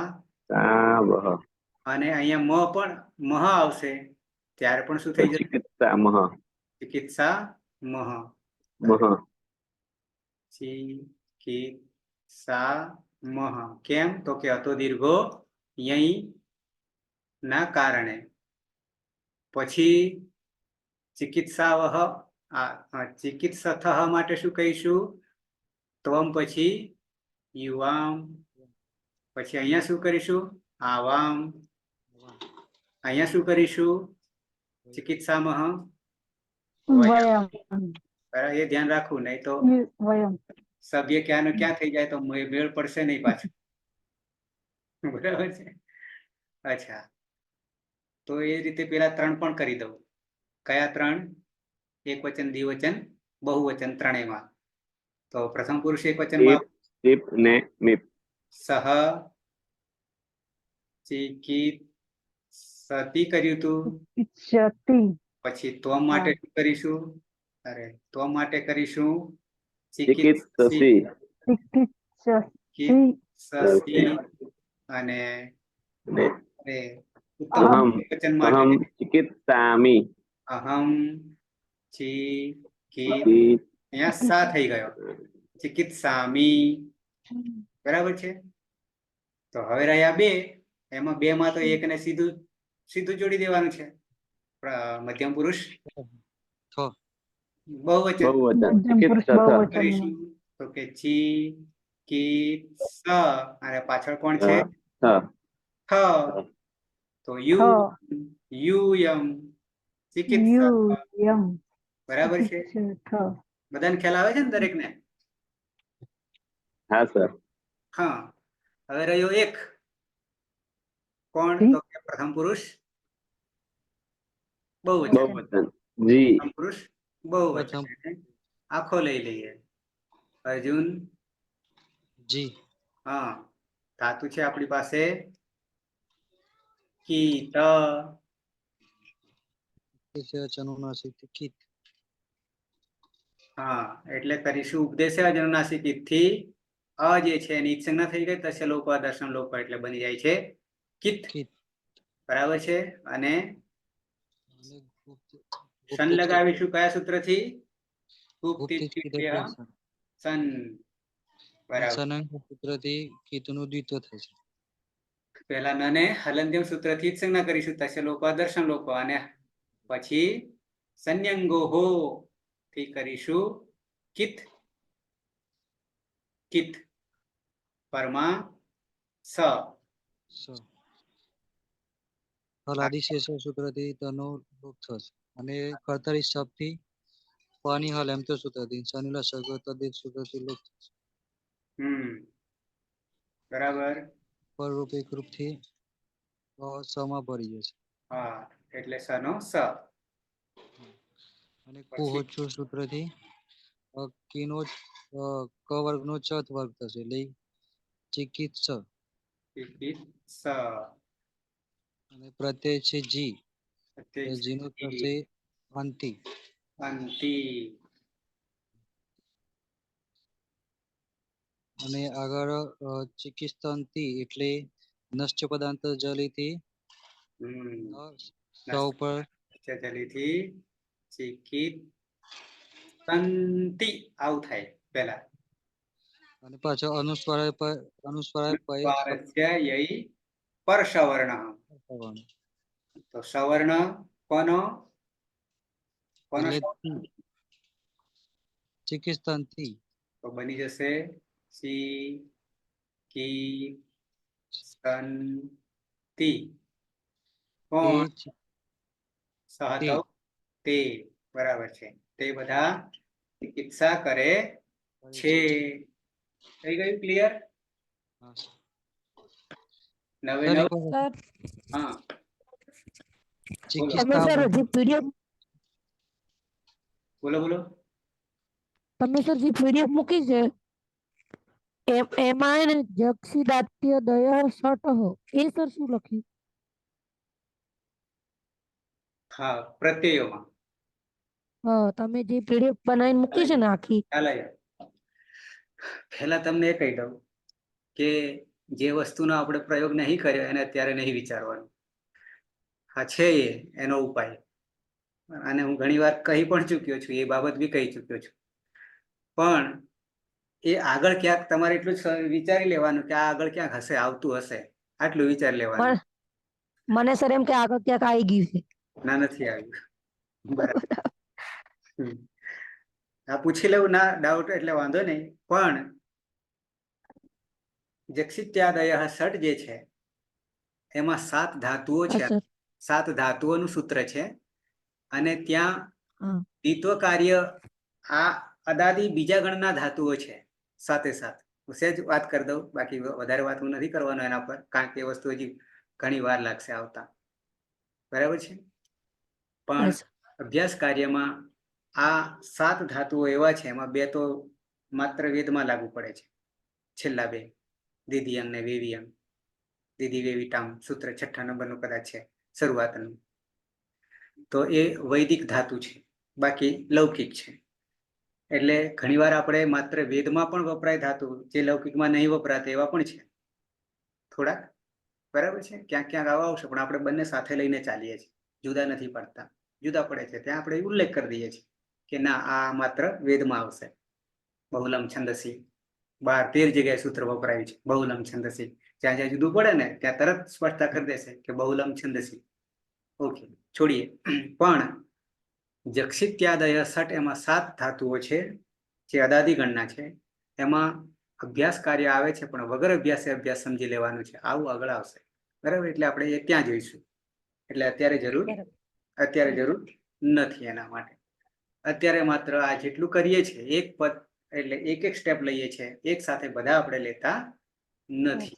સાવહ. અને અહીંયા પણ મહ આવશે ત્યારે પણ શું થઈ જશે? ચિકિત્સામહ. ચિકિત્સા મહ. મહ. ચિકિત્સા મહ. કેમ? તો કે અતો દીર્ઘો યઈ ના કારણે. પછી ચિકિત્સાવહ, ચિકિત્સથ માટે શું કહીશું? ત્વમ પછી યુવામ, પછી અહીંયા શું કરીશું? આવામ. અહીંયા શું કરીશું? ચિકિત્સામહ વયમ. વયમ. એ ધ્યાન રાખવું, નહીં તો વયમ. સભ્ય ક્યાંનો ક્યાં થઈ જાય તો મેળ પડશે નહીં પાછું. બરાબર છે. અચ્છા, તો એ રીતે પેલા 3 પણ કરી દઉં. કયા 3? એક વચન, દ્વિવચન, બહુવચન ત્રણેયમાં. તો પ્રથમ પુરુષ એક વચનમાં ચીપ ને મીપ. સહ ચિકિત્સતિ કર્યું હતું. ઇચ્છતિ. પછી તો માટે શું કરીશું? તો માટે કરીશું ચિકિત્સસી. ચિકિત્સસી. અને ઉત્તમ અહમ વચન માટે અહમ ચિકિત્સામિ. અહમ અહીંયા સા થઈ ગયો. ચિકિત્સામી. બરાબર છે. તો હવે રહ્યા 2. એમાં 2 માં તો એકને સીધું જોડી દેવાનું છે. મધ્યમ પુરુષ બહુવચન બહુવચન. મધ્યમ પુરુષ ચિકિત્સથ. બહુવચન. કરીશું તો કે ચી કી સ, અને પાછળ કોણ છે? થ. થ. તો યુયમ ચિકિત્સા. યુયમ. બરાબર છે. બધાને ખ્યાલ આવે છે ને દરેકને? હા સર. હા. હવે રહ્યો 1. કોણ? તો કે પ્રથમ પુરુષ બહુવચન. બહુવચન. જી. પ્રથમ પુરુષ બહુવચન. આખો લઈ લઈએ. અર્જુન. જી. હા. ધાતુ છે આપણી પાસે કીટ. હા, એટલે કરીશું ઉપદેશ અનુનાસિક થી અ જે છે એની સંજ્ઞા થઈ ગઈ તસ્ય લોપ દર્શન લોપ, એટલે બની જાય છે કિત. બરાબર છે. અને સન લગાવીશું કયા સૂત્રથી? સન. બરાબર. સૂત્રથી કીટનું દ્વિત્વ થાય છે. પેલા નને હલંત્યમ સૂત્રથી જ સંજ્ઞા કરીશું તસ્ય લોપ દર્શન લોપ, અને પછી સંયંગો હો થી કરીશું કિત. કિત પરમા સ. હલાદિશેષ સૂત્રથી તનો લોપ થશે. અને કર્તરી શબ્દથી પાણી હલ એમ તો સૂત્રથી શનિલા સગત સૂત્રથી લોપ થશે. બરાબર. પરરૂપ એક રૂપથી સમા ભરી જશે. હા, એટલે સનો સ. અને પછી કુહોચ્ચુ સૂત્રથી કીનો ક વર્ગનો ચ વર્ગ થશે, એટલે ચિકિત્સ. ચિકિત્સ. અને પ્રત્યય છે જી, જીનો થશે અંતિ. અંતિ. અને આગળ ચિકિત્સંતિ એટલે નશ્ચ પદાંત જલીથી ઉપર જલીથી ચિકિત્સંતિ આવું થાય પેલા. અને પાછો અનુસ્વરાય પય સ્વરસ્ય પરસવર્ણ. તો સવર્ણ કોનો કોનો એટલે ચિકિસ્તાન થી તો બની જશે સી કી સ્તન તી. કોણ સહતવ તે બરાબર છે. તે બધા ચિકિત્સા કરે છે. થઈ ગયું ક્લિયર? નવે નવ. હા બોલો બોલો. તમે સર જે પીડીએફ મૂકી છે એમાં એને જક્ષિદાત્ય દયા સટ એ સર શું લખ્યું? હા પ્રત્યયોમાં. હા તમે જે પીડીએફ બનાવીને મૂકી છે ને આખી, ચાલે. પહેલા તમને એ કહી દઉં કે જે વસ્તુનો આપણે પ્રયોગ નહીં કર્યો એને અત્યારે નહીં વિચારવાનું. હા છે એનો ઉપાય, અને હું ઘણી વાર કહી પણ ચૂક્યો છું, એ બાબત બી કહી ચૂક્યો છું. પણ એ આગળ ક્યાંક તમારે એટલું જ વિચારી લેવાનું કે આ આગળ ક્યાંક હશે, આવતું હશે, આટલું વિચારી લેવાનું. મને સર એમ કે આગળ ક્યાંક આવી ગયું છે. ના નથી આવ્યું. બરાબર. આ પૂછી લેવું ના ડાઉટ એટલે વાંધો નહીં. પણ જક્ષિત્યાદય ષટ જે છે એમાં 7 ધાતુઓ છે. 7 ધાતુઓનું સૂત્ર છે. અને ત્યાં દ્વિત્વ કાર્ય આ અદાદી બીજા ગણના ધાતુઓ છે સાથે સાથે. હું સહેજ વાત કરી દઉં, બાકી વધારે વાત હું નથી કરવાનો એના પર, કારણ કે એ વસ્તુ હજી ઘણી વાર લાગશે આવતા. બરાબર છે. પણ અભ્યાસ કાર્યમાં આ 7 ધાતુઓ એવા છે, એમાં 2 તો માત્ર વેદમાં લાગુ પડે છે. છેલ્લા 2 દિદિયંગ ને વેવિયંગ. દીદી વેવિટામ સૂત્ર 6 નંબરનું કદાચ છે શરૂઆતનું. તો એ વૈદિક ધાતુ છે, બાકી લૌકિક છે. એટલે ઘણીવાર આપણે માત્ર વેદમાં પણ વપરાય ધાતુ, જે લૌકિકમાં નહીં વપરાતા એવા પણ છે થોડાક. બરાબર છે. ક્યાંક ક્યાંક આવા આવશે, પણ આપણે બંને સાથે લઈને ચાલીએ છીએ, જુદા નથી પડતા. જુદા પડે છે ત્યાં આપણે ઉલ્લેખ કરી દઈએ છીએ કે ના આ માત્ર વેદમાં આવશે. બહુલમ છંદસી 12-13 જગ્યાએ સૂત્ર વપરાયું છે બહુલમ છંદસી. જ્યાં જ્યાં જુદું પડે ને ત્યાં તરત સ્પષ્ટતા કરી દેશે કે બહુલમ છંદસી. ઓકે, છોડીએ. પણ જક્ષિત્યાદય ષટ એમાં 7 ધાતુઓ છે જે અદાદી ગણના છે. એમાં અભ્યાસ કાર્ય આવે છે, પણ વગર અભ્યાસે અભ્યાસ સમજી લેવાનું છે. આવું આગળ આવશે. બરાબર. એટલે આપણે એ ત્યાં જોઈશું. એટલે અત્યારે જરૂર નથી એના માટે. અત્યારે માત્ર આ જેટલું કરીએ છીએ એક પદ, એટલે એક એક સ્ટેપ લઈએ છીએ, એક સાથે બધા આપણે લેતા નથી.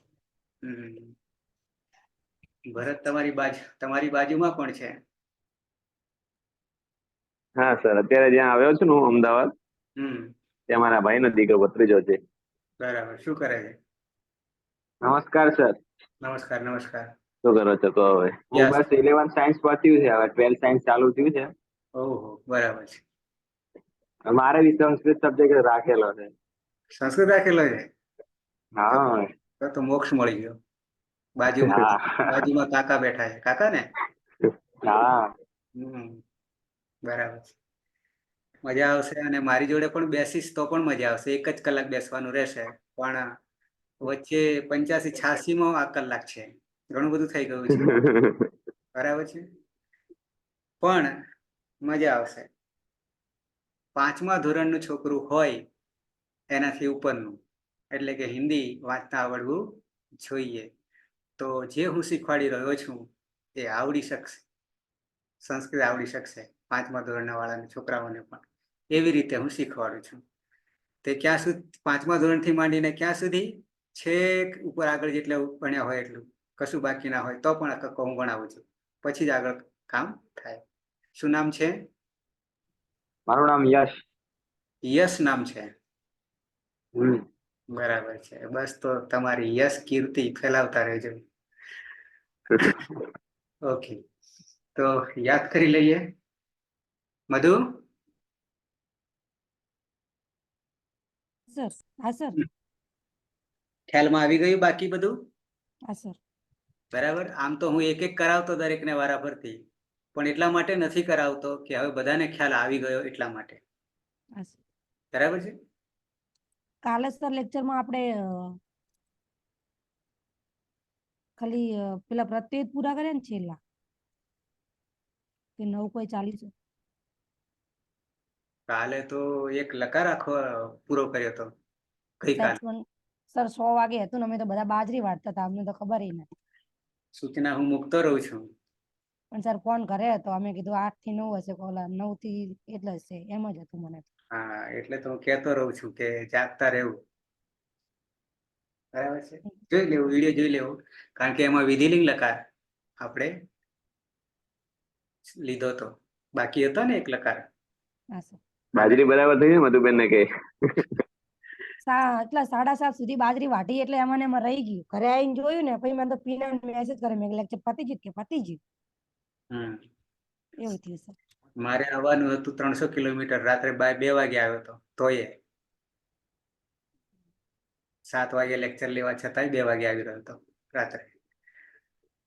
ભરત તમારી બાજુમાં પણ છે. હા સર, અત્યારે જ્યાં આવ્યો છું ને હું અમદાવાદ, ત્યાં મારા ભાઈ નો દીકરો ભત્રીજો છે. બરાબર. શું કરે છે? નમસ્કાર સર. નમસ્કાર નમસ્કાર. શું કરો છો? તો હવે હું બસ 11 સાયન્સ પત્યું છે, હવે 12 સાયન્સ ચાલુ થયું છે. ઓહો, બરાબર છે. મારે બી સંસ્કૃત સબ્જેક્ટ રાખેલો છે. સંસ્કૃત રાખેલો છે? હા તો મોક્ષ મળી ગયો. બાજુમાં કાકા બેઠા છે. કાકા ને? હા. બરાબર છે. મજા આવશે. અને મારી જોડે પણ બેસીશ તો પણ મજા આવશે. 1 જ કલાક બેસવાનું રહેશે, પણ વચ્ચે 85-86 આ કલાક છે. ઘણું બધું થઈ ગયું છે. બરાબર છે. પણ મજા આવશે. 5મા ધોરણનું છોકરું હોય એનાથી ઉપરનું, એટલે કે હિન્દી વાંચતા આવડવું જોઈએ. તો જે હું શીખવાડી રહ્યો છું એ આવડી શકશે. સંસ્કૃત આવડી શકશે 5મા ધોરણના વાળાના છોકરાઓને પણ. એવી રીતે હું શીખવાડું છું. તે ક્યાં સુધી 5મા ધોરણથી માંડીને ક્યાં સુધી? છેક ઉપર આગળ જેટલા ભણ્યા હોય એટલું, કશું બાકી ના હોય તો પણ હું ભણાવું છું. પછી જ આગળ કામ થાય. શું નામ છે? મારું નામ યશ. યશ નામ છે. બરાબર છે. બસ તો તમારી યશ કીર્તિ ફેલાવતા રહેજો. ઓકે, તો યાદ કરી લઈએ. મધુ? સર. હા સર. ખ્યાલમાં આવી ગયું બાકી બધું? હા સર. બરાબર. આમ તો હું એક એક કરાવતો દરેકને વારાફરતી, પણ એટલા માટે નથી કરાવતો કે હવે બધાને ખ્યાલ આવી ગયો એટલા માટે. બરાબર છે. કાલે સર લેક્ચરમાં આપણે ખાલી પેલા પ્રત્યય પૂરા કર્યા ને છેલ્લા કે નવું કોઈ ચાલી છે? કાલે તો એક લકાર આખો પૂરો કર્યો હતો ગઈકાલે. સર 100 વાગે હતું ને અમે તો બધા બાજરી વાટતા હતા, અમને તો ખબર નથી. સૂચના હું મૂકતો રહું છું. પણ સર ફોન કરે હતો, અમે કીધું 8 થી 9 હશે, કોલા 9 થી એટલે હશે, એમ જ હતું મને. હા, એટલે તો હું કહેતો રહું છું કે જાગતા રહેવું. બરાબર છે, જોઈ લેવું, વિડીયો જોઈ લેવું, કારણ કે એમાં વિધિલિંગ લકાર આપણે લીધો તો, બાકી હતો ને એક લકાર. હા સર. બાજરી બરાબર થઈ ને મધુબેન ને કે એટલા 7:30 સુધી બાજરી વાટી એટલે એમાં ને એમાં રહી ગયું. ઘરે આવીને જોયું ને પછી મને તો પીના મેસેજ કરે, મેં લેક્ચર પતી ગયું કે પતી ગયું. એવું થયું સર. મારે આવવાનું હતું 300 કિલોમીટર, રાત્રે 2 વાગે આવ્યો હતો, તોય 7 વાગે લેક્ચર લેવા છતાંય 2 વાગે આવી રહ્યો હતો રાત્રે.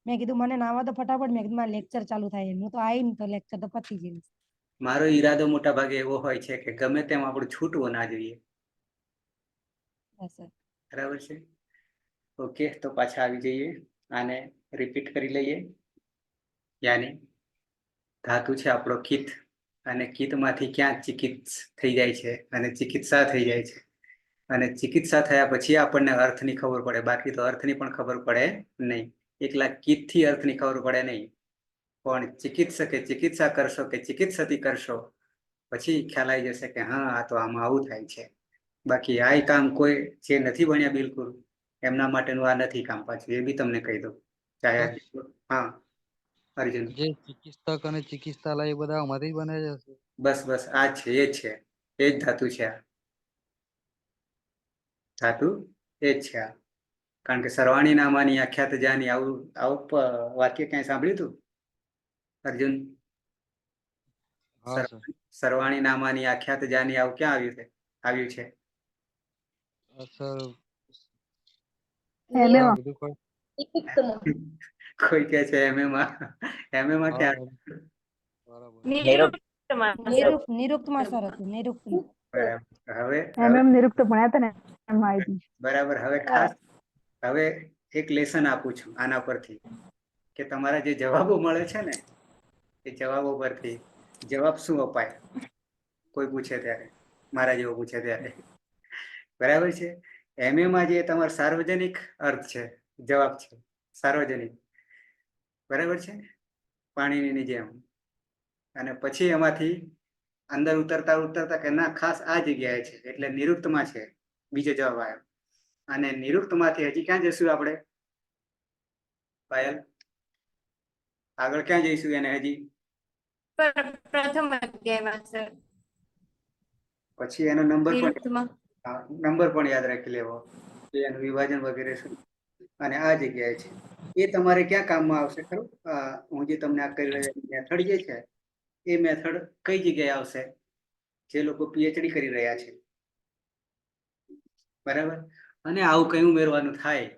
મેં કીધું મને નાવા તો ફટાફટ, મેં કીધું મારે લેક્ચર ચાલુ થાય, હું તો આવીને તો લેક્ચર તો પતી ગયું. મારો ઈરાદો મોટા ભાગે એવો હોય છે કે ગમે તેમ આપણું છૂટવું ના જોઈએ. બરાબર છે, ઓકે. તો પાછા આવી જઈએ, આને રિપીટ કરી લઈએ. યાની ધાતુ છે આપણો કિત, અને કિતમાંથી ક્યાં ચિકિત્સ થઈ જાય છે અને ચિકિત્સા થઈ જાય છે, અને ચિકિત્સા થયા પછી આપણને અર્થની ખબર પડે, બાકી તો અર્થની પણ ખબર પડે નહીં. એકલા કિતથી અર્થની ખબર પડે નહીં, પણ ચિકિત્સકે ચિકિત્સા કરશો કે ચિકિત્સતી કરશો પછી ખ્યાલ આવી જશે કે હા, આ તો આમાં આવું થાય છે. બાકી આ કામ કોઈ જે નથી ભણ્યા બિલકુલ એમના માટેનું આ નથી કામ. પાછું એ બી તમને કહી દઉં. ચાહે હા અર્જુન, જે ચિકિત્સક અને ચિકિત્સાલય એ બધા આમાંથી જ બને છે? બસ બસ આ છે, એ છે, એ જ ધાતુ છે. આ ધાતુ એ જ છે. આ કારણ કે સર્વાણી નામાની આખ્યાત જાની, આવું વાક્ય ક્યાંય સાંભળ્યું હતું અર્જુન? હા સર. સર્વાણી નામાની આખ્યાત જાની, આવું ક્યાં આવ્યું છે? સર એમાં બીજું કોઈ? કોઈ કે છે એમએમાં ક્યાં? બરાબર. નિરુક્તમાં સર હતું, નિરુક્તમાં. હવે નિરુક્ત ભણ્યા હતા ને એમાં આવી. બરાબર. હવે ખાસ હવે એક લેસન આપું છું આના પરથી, કે તમારા જે જવાબો મળે છે ને એ જવાબો પરથી જવાબ શું અપાય કોઈ પૂછે ત્યારે, મારા જેવો પૂછે ત્યારે. બરાબર છે. એમએમાં જે તમારો સાર્વજનિક અર્થ છે, જવાબ છે સાર્વજનિક, બરાબર છે, પાણીની જેમ. અને પછી એમાંથી અંદર ઉતરતા કે ના, ખાસ આ જગ્યાએ છે એટલે નિરુક્તમાં છે, બીજો જવાબ આવ્યો. અને નિરુક્તમાંથી હજી ક્યાં જઈશું આપણે પાયલ? આગળ ક્યાં જઈશું એને હજી? પ્રથમ અધ્યાયમાં સર. પછી એનો નંબર પણ યાદ રાખી લેવો, એનું વિભાજન વગેરે શું. અને આ જગ્યાએ છે એ તમારે ક્યાં કામમાં આવશે ખરું? હું જે તમને આ કરી રહ્યો મેથડ જે છે એ મેથડ કઈ જગ્યાએ આવશે? જે લોકો પીએચડી કરી રહ્યા છે, બરાબર. અને આવું કઈ ઉમેરવાનું થાય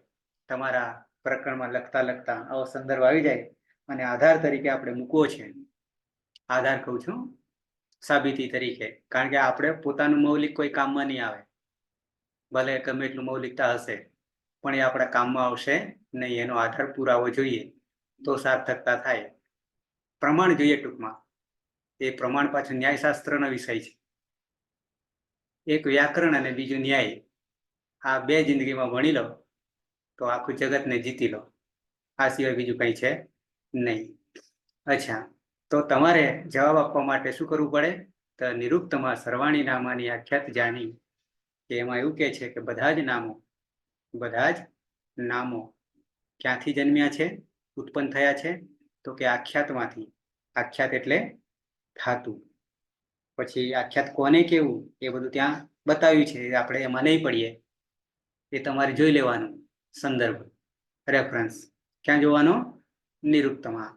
તમારા પ્રકરણમાં લખતા આવો સંદર્ભ આવી જાય અને આધાર તરીકે આપણે મૂકવો છે. આધાર કહું છું સાબિતી તરીકે, કારણ કે આપણે પોતાનું મૌલિક કોઈ કામમાં નહીં આવે, ભલે ગમે એટલું મૌલિકતા હશે પણ એ આપણા કામમાં આવશે નહીં. એનો આધાર પુરાવો જોઈએ તો સાર્થકતા થાય. પ્રમાણ જોઈએ ટૂંકમાં. એ પ્રમાણ પાછળ ન્યાયશાસ્ત્રનો વિષય છે. એક વ્યાકરણ અને બીજું ન્યાય, આ બે જિંદગીમાં ભણી લો તો આખું જગતને જીતી લો. આ સિવાય બીજું કંઈ છે નહીં. અચ્છા, તો તમારે જવાબ આપવા માટે શું કરવું પડે? તો નિરુક્તમાં સર્વાણી નામાની આખ્યાત જાણી, કે એમાં એવું કહે છે કે બધા જ નામો ક્યાંથી જન્મ્યા છે, ઉત્પન્ન થયા છે? તો કે આખ્યાતમાંથી. આખ્યાત એટલે ધાતુ. પછી આખ્યાત કોને કેવું એ બધું ત્યાં બતાવ્યું છે, આપણે એમાં નહીં પડીએ. એ તમારે જોઈ લેવાનું સંદર્ભ, રેફરન્સ. ક્યાં જોવાનો? નિરુક્તમાં.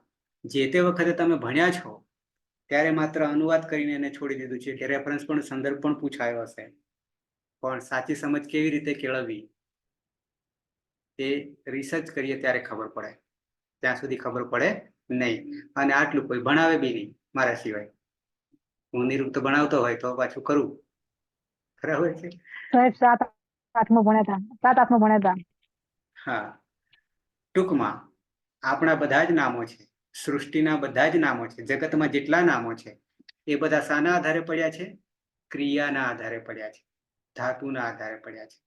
જે તે વખતે તમે ભણ્યા છો ત્યારે માત્ર અનુવાદ કરીને એને છોડી દીધું છે કે રેફરન્સ પણ સંદર્ભ પણ પૂછાયો હશે, પણ સાચી સમજ કેવી રીતે કેળવવી એ રિસર્ચ કરીએ ત્યારે ખબર પડે, ત્યાં સુધી ખબર પડે નહીં. અને આટલું કોઈ ભણાવે બી નહીં મારા સિવાય. હું નિરુક્ત ભણાવતો હોય તો પાછું કરું, બરાબર છે. સાહેબ 7-8 ભણ્યા હતા 7-8 ભણ્યા હતા. હા, ટૂંકમાં આપણા બધા જ નામો છે, સૃષ્ટિના બધા જ નામો છે, જગતમાં જેટલા નામો છે એ બધા શાના આધારે પડ્યા છે? ક્રિયાના આધારે પડ્યા છે, ધાતુના આધારે પડ્યા છે.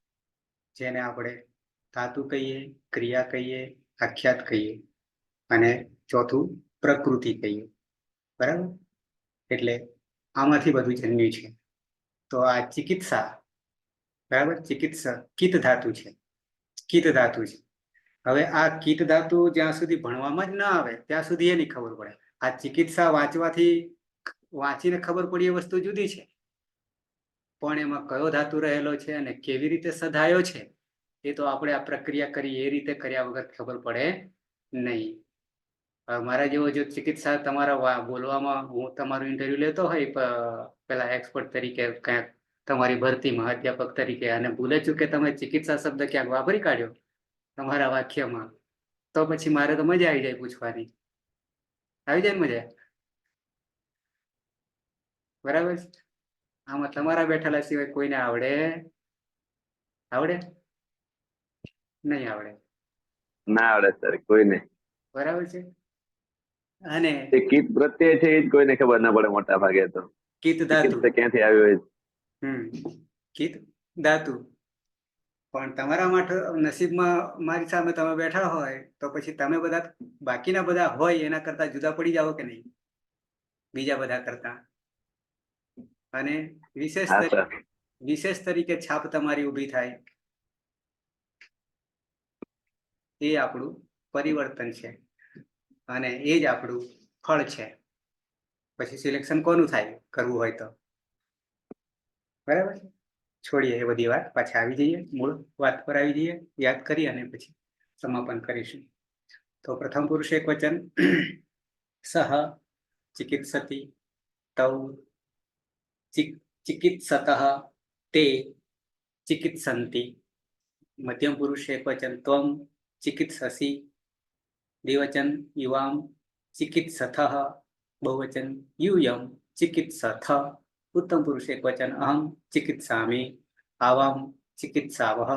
જેને આપણે ધાતુ કહીએ, ક્રિયા કહીએ, આખ્યાત કહીએ અને ચોથું પ્રકૃતિ કહીએ. બરાબર? એટલે આમાંથી બધું જન્મ્યું છે. તો આ ચિકિત્સા, બરાબર, ચિકિત્સા કિત ધાતુ છે, કિત ધાતુ છે. હવે આ કિત ધાતુ જ્યાં સુધી ભણવામાં જ ના આવે ત્યાં સુધી એની ખબર પડે. આ ચિકિત્સા વાંચીને ખબર પડી એ વસ્તુ જુદી છે, પણ એમાં કયો ધાતુ રહેલો છે અને કેવી રીતે સધાયો છે એ તો આપણે આ પ્રક્રિયા કરી એ રીતે કર્યા વગર ખબર પડે નહીં. મારા જેવો જો ચિકિત્સા તમારા બોલવામાં, હું તમારું ઇન્ટરવ્યુ લેતો હોય પેલા એક્સપર્ટ તરીકે, ક્યાંક તમારી ભરતીમાં અધ્યાપક તરીકે, અને ભૂલે ચૂકે તમે ચિકિત્સા શબ્દ ક્યાંક વાપરી કાઢ્યો તમારા વાક્યમાં, તો પછી મારે તો મજા આવી જાય પૂછવાની. આવી જાય ને મજા? બરાબર. આમાં તમારા બેઠેલા સિવાય કોઈને આવડે? આવડે? નહીં આવડે. ના આવડે સર, કોઈને. બરાબર છે. અને એ કીટ પ્રત્યે છે એ જ કોઈને ખબર ના પડે મોટા ભાગે તો. કિત ધાતુ, ક્યાંથી આવ્યો એ. કિત ધાતુ. પણ તમારા માટે નસીબમાં મારી સામે તમે બેઠા હોય તો પછી તમે બધા બાકીના બધા હોય એના કરતા જુદા પડી જાઓ કે નહીં, બીજા બધા કરતા. અને વિશેષ તરીકે છાપ તમારી ઊભી થાય. એ આપણું પરિવર્તન છે અને એ જ આપણું ફળ છે. પછી સિલેક્શન કોનું થાય કરવું હોય તો? બરાબર છે. છોડીએ એ બધી વાત, પાછા આવી જઈએ, મૂળ વાત પર આવી જઈએ, યાદ કરી અને પછી સમાપન કરીશું. તો પ્રથમ પુરુષ એક વચન સહ ચિકિત્સતી તૌ ચિકિત્સતઃ તે ચિકિત્સન્તિ. મધ્યમ પુરુષ એક વચન ત્વમ ચિકિત્સસી. દ્વિવચન યુવામ ચિકિત્સથઃ. બહુવચન यूयं चिकित्सथ. उत्तम पुरुष एक वचन अहम चिकित्सामि. आवाम चिकित्सावः.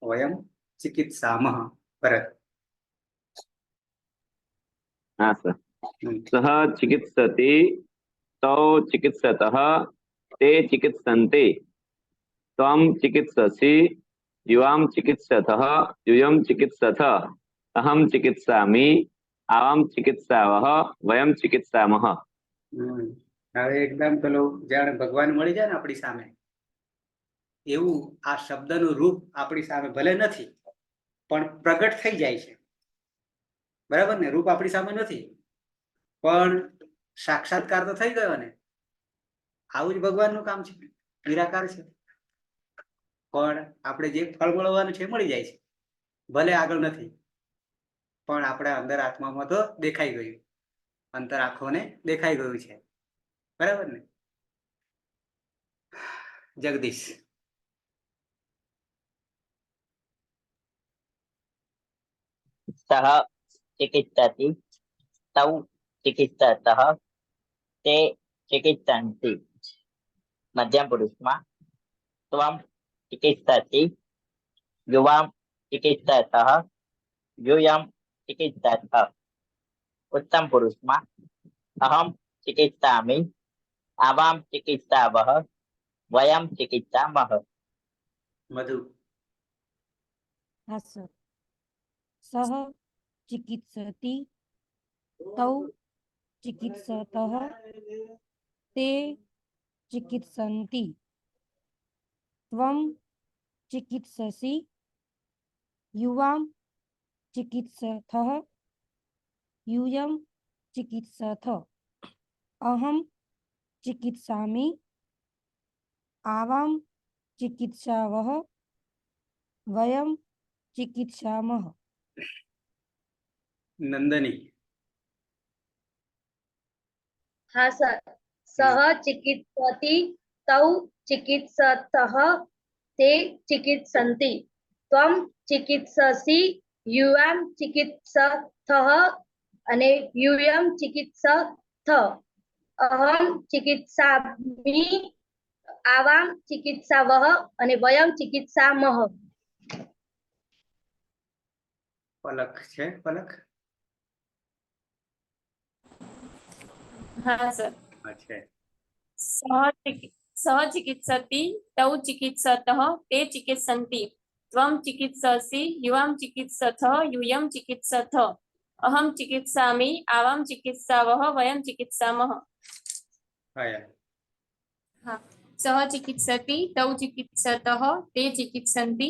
वयम चिकित्सामः. भरत. हाँ सर. सः चिकित्सति तौ चिकित्सतः ते चिकित्सन्ति. त्वं चिकित्ससि युवां चिकित्सतः यूयं चिकित्सथ. अहं चिकित्सामि. आवां चिकित्सावः. वयं चिकित्सामः. હવે એકદમ પેલો જાણે ભગવાન મળી જાય ને આપણી સામે એવું આ શબ્દનું રૂપ આપણી સામે ભલે નથી પણ પ્રગટ થઈ જાય છે. બરાબર ને? રૂપ આપણી સામે નથી પણ સાક્ષાત્કાર તો થઈ ગયો ને. આવું જ ભગવાનનું કામ છે, નિરાકાર છે. પણ આપણે જે ફળ મળવાનું છે મળી જાય છે, ભલે આગળ નથી પણ આપણા અંદર આત્મામાં તો દેખાઈ ગયું, અંતર આંખોને દેખાઈ ગયું છે. બરાબર ને? જગદીશ. सः चिकित्सति तौ चिकित्सतः ते चिकित्सन्ति. मध्यम पुरुषમાં त्वं चिकित्ससि युवां चिकित्सतः यूयं चिकित्सथ. उत्तम पुरुषમાં अहं चिकित्सामि. आवां चिकित्सावः. वयं चिकित्सामः. मधु. हाँ सर. सः चिकित्सति तौ चिकित्सतः ते चिकित्सन्ति. त्वं चिकित्ससि युवां चिकित्सथः यूयं चिकित्सथ. अहं चिकित्सामि. आवां चिकित्सावः. वयं चिकित्सामः. नंदनी. हाँ सर. सः चिकित्सति तौ चिकित्सतः ते चिकित्सन्ति. त्वं चिकित्ससि युवां चिकित्सथः અને यूयं चिकित्सथ. अहं चिकित्सामि. આવામ ચિકિત્સાવહ અને વયમ ચિકિત્સામહ. પલક છે, પલક? હા સર. હા છે. સહ ચિकित्सति तौ चिकित्सतः ते चिकित्सन्ति त्वं चिकित्ससि युवां चिकित्सथ यूयं चिकित्सथ अहं चिकित्सामि आवां चिकित्सावः वयं चिकित्सामः. हाँ. सः चिकित्सति तौ चिकित्सतः ते चिकित्सन्ति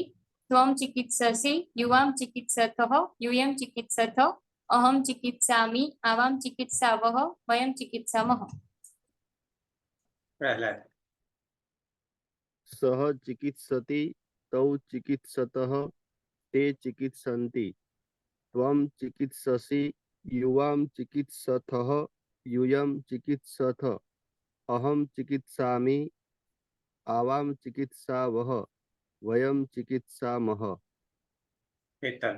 त्वं चिकित्ससि युवां चिकित्सथः यूयं चिकित्सथ अहं चिकित्सामि आवां चिकित्सावः वयं चिकित्सामः. પ્રહલાદ. सः चिकित्सति तौ चिकित्सतः ते चिकित्सन्ति त्वं चिकित्ससि युवां चिकित्सथः यूयं चिकित्सथ अहं चिकित्सामि आवां चिकित्सावः वयं चिकित्सामः. હેતલ.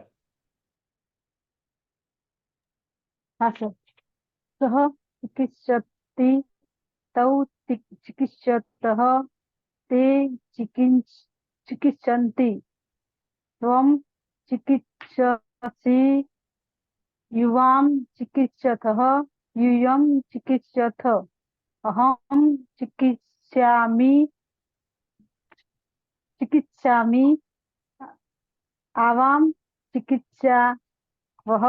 हाँ सर. सः चिकित्सति तौ चिकित्सतः ते चिकित्सन्ति त्वं चिकित्ससि युवां चिकित्सथः यूयं चिकित्सथ अहं चिकित्सामि आवां चिकित्सावः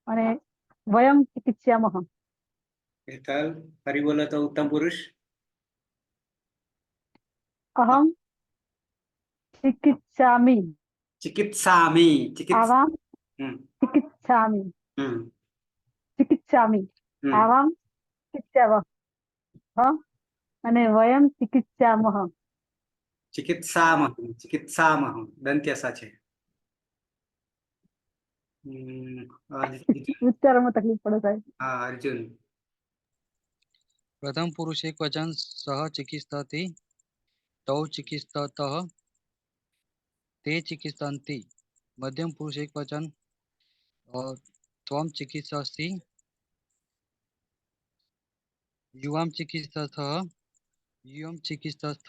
અને વયમ ચિકિત્સામહ. હેતલ, ફરી બોલો તો ઉત્તમ પુરુષ. અહમ ચિકિત્સામિ ચિકિત્સામિ. આવામ હમ, ચિકિત્સામિ હમ, હમ. આવામ ચિકિત્સાવહ અને વયમ ચિકિત્સામહ. ચિકિત્સામહ દંત્યસા છે. ઉચ્ચારણમાં તકલીફ પડે સાહેબ. હા, અર્જુન. પ્રથમ પુરુષ એક વચન સહ ચિકિત્સતિ તૌ ચિકિત્સતઃ તે ચિકિત્સन्ति. મધ્યમ પુરુષ એક વચન ત્વમ ચિકિત્સસि યુવામ ચિકિત્સથ यूयं चिकित्सथ.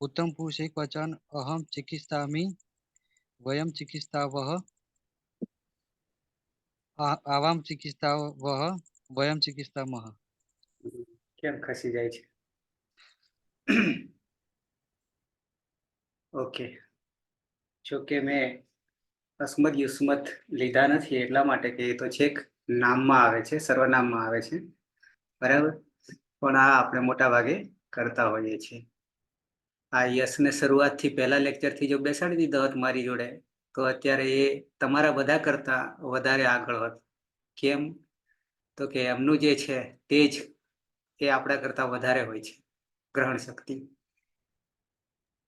उत्तम पुरुष एक वचन अहम चिकित्सामि वयम चिकित्सावः आवाम चिकित्सावः वयम चिकित्सामः. કેમ ખસી જાય છે? ઓકે. જો કે મેં અસ્મદ યુસ્મત લીધા નથી એટલા માટે કે એ તો છેક નામમાં આવે છે, સર્વનામમાં આવે છે, બરાબર. પણ આ આપણે મોટા ભાગે કરતા હોઈએ છીએ. આ યશને શરૂઆતથી પહેલા લેક્ચરથી જો બેસાડી દીધો હોત મારી જોડે તો અત્યારે એ તમારા બધા કરતા વધારે આગળ હોત. કેમ? તો કે એમનું જે છે તેજ એ આપણા કરતા વધારે હોય છે, ગ્રહણ શક્તિ.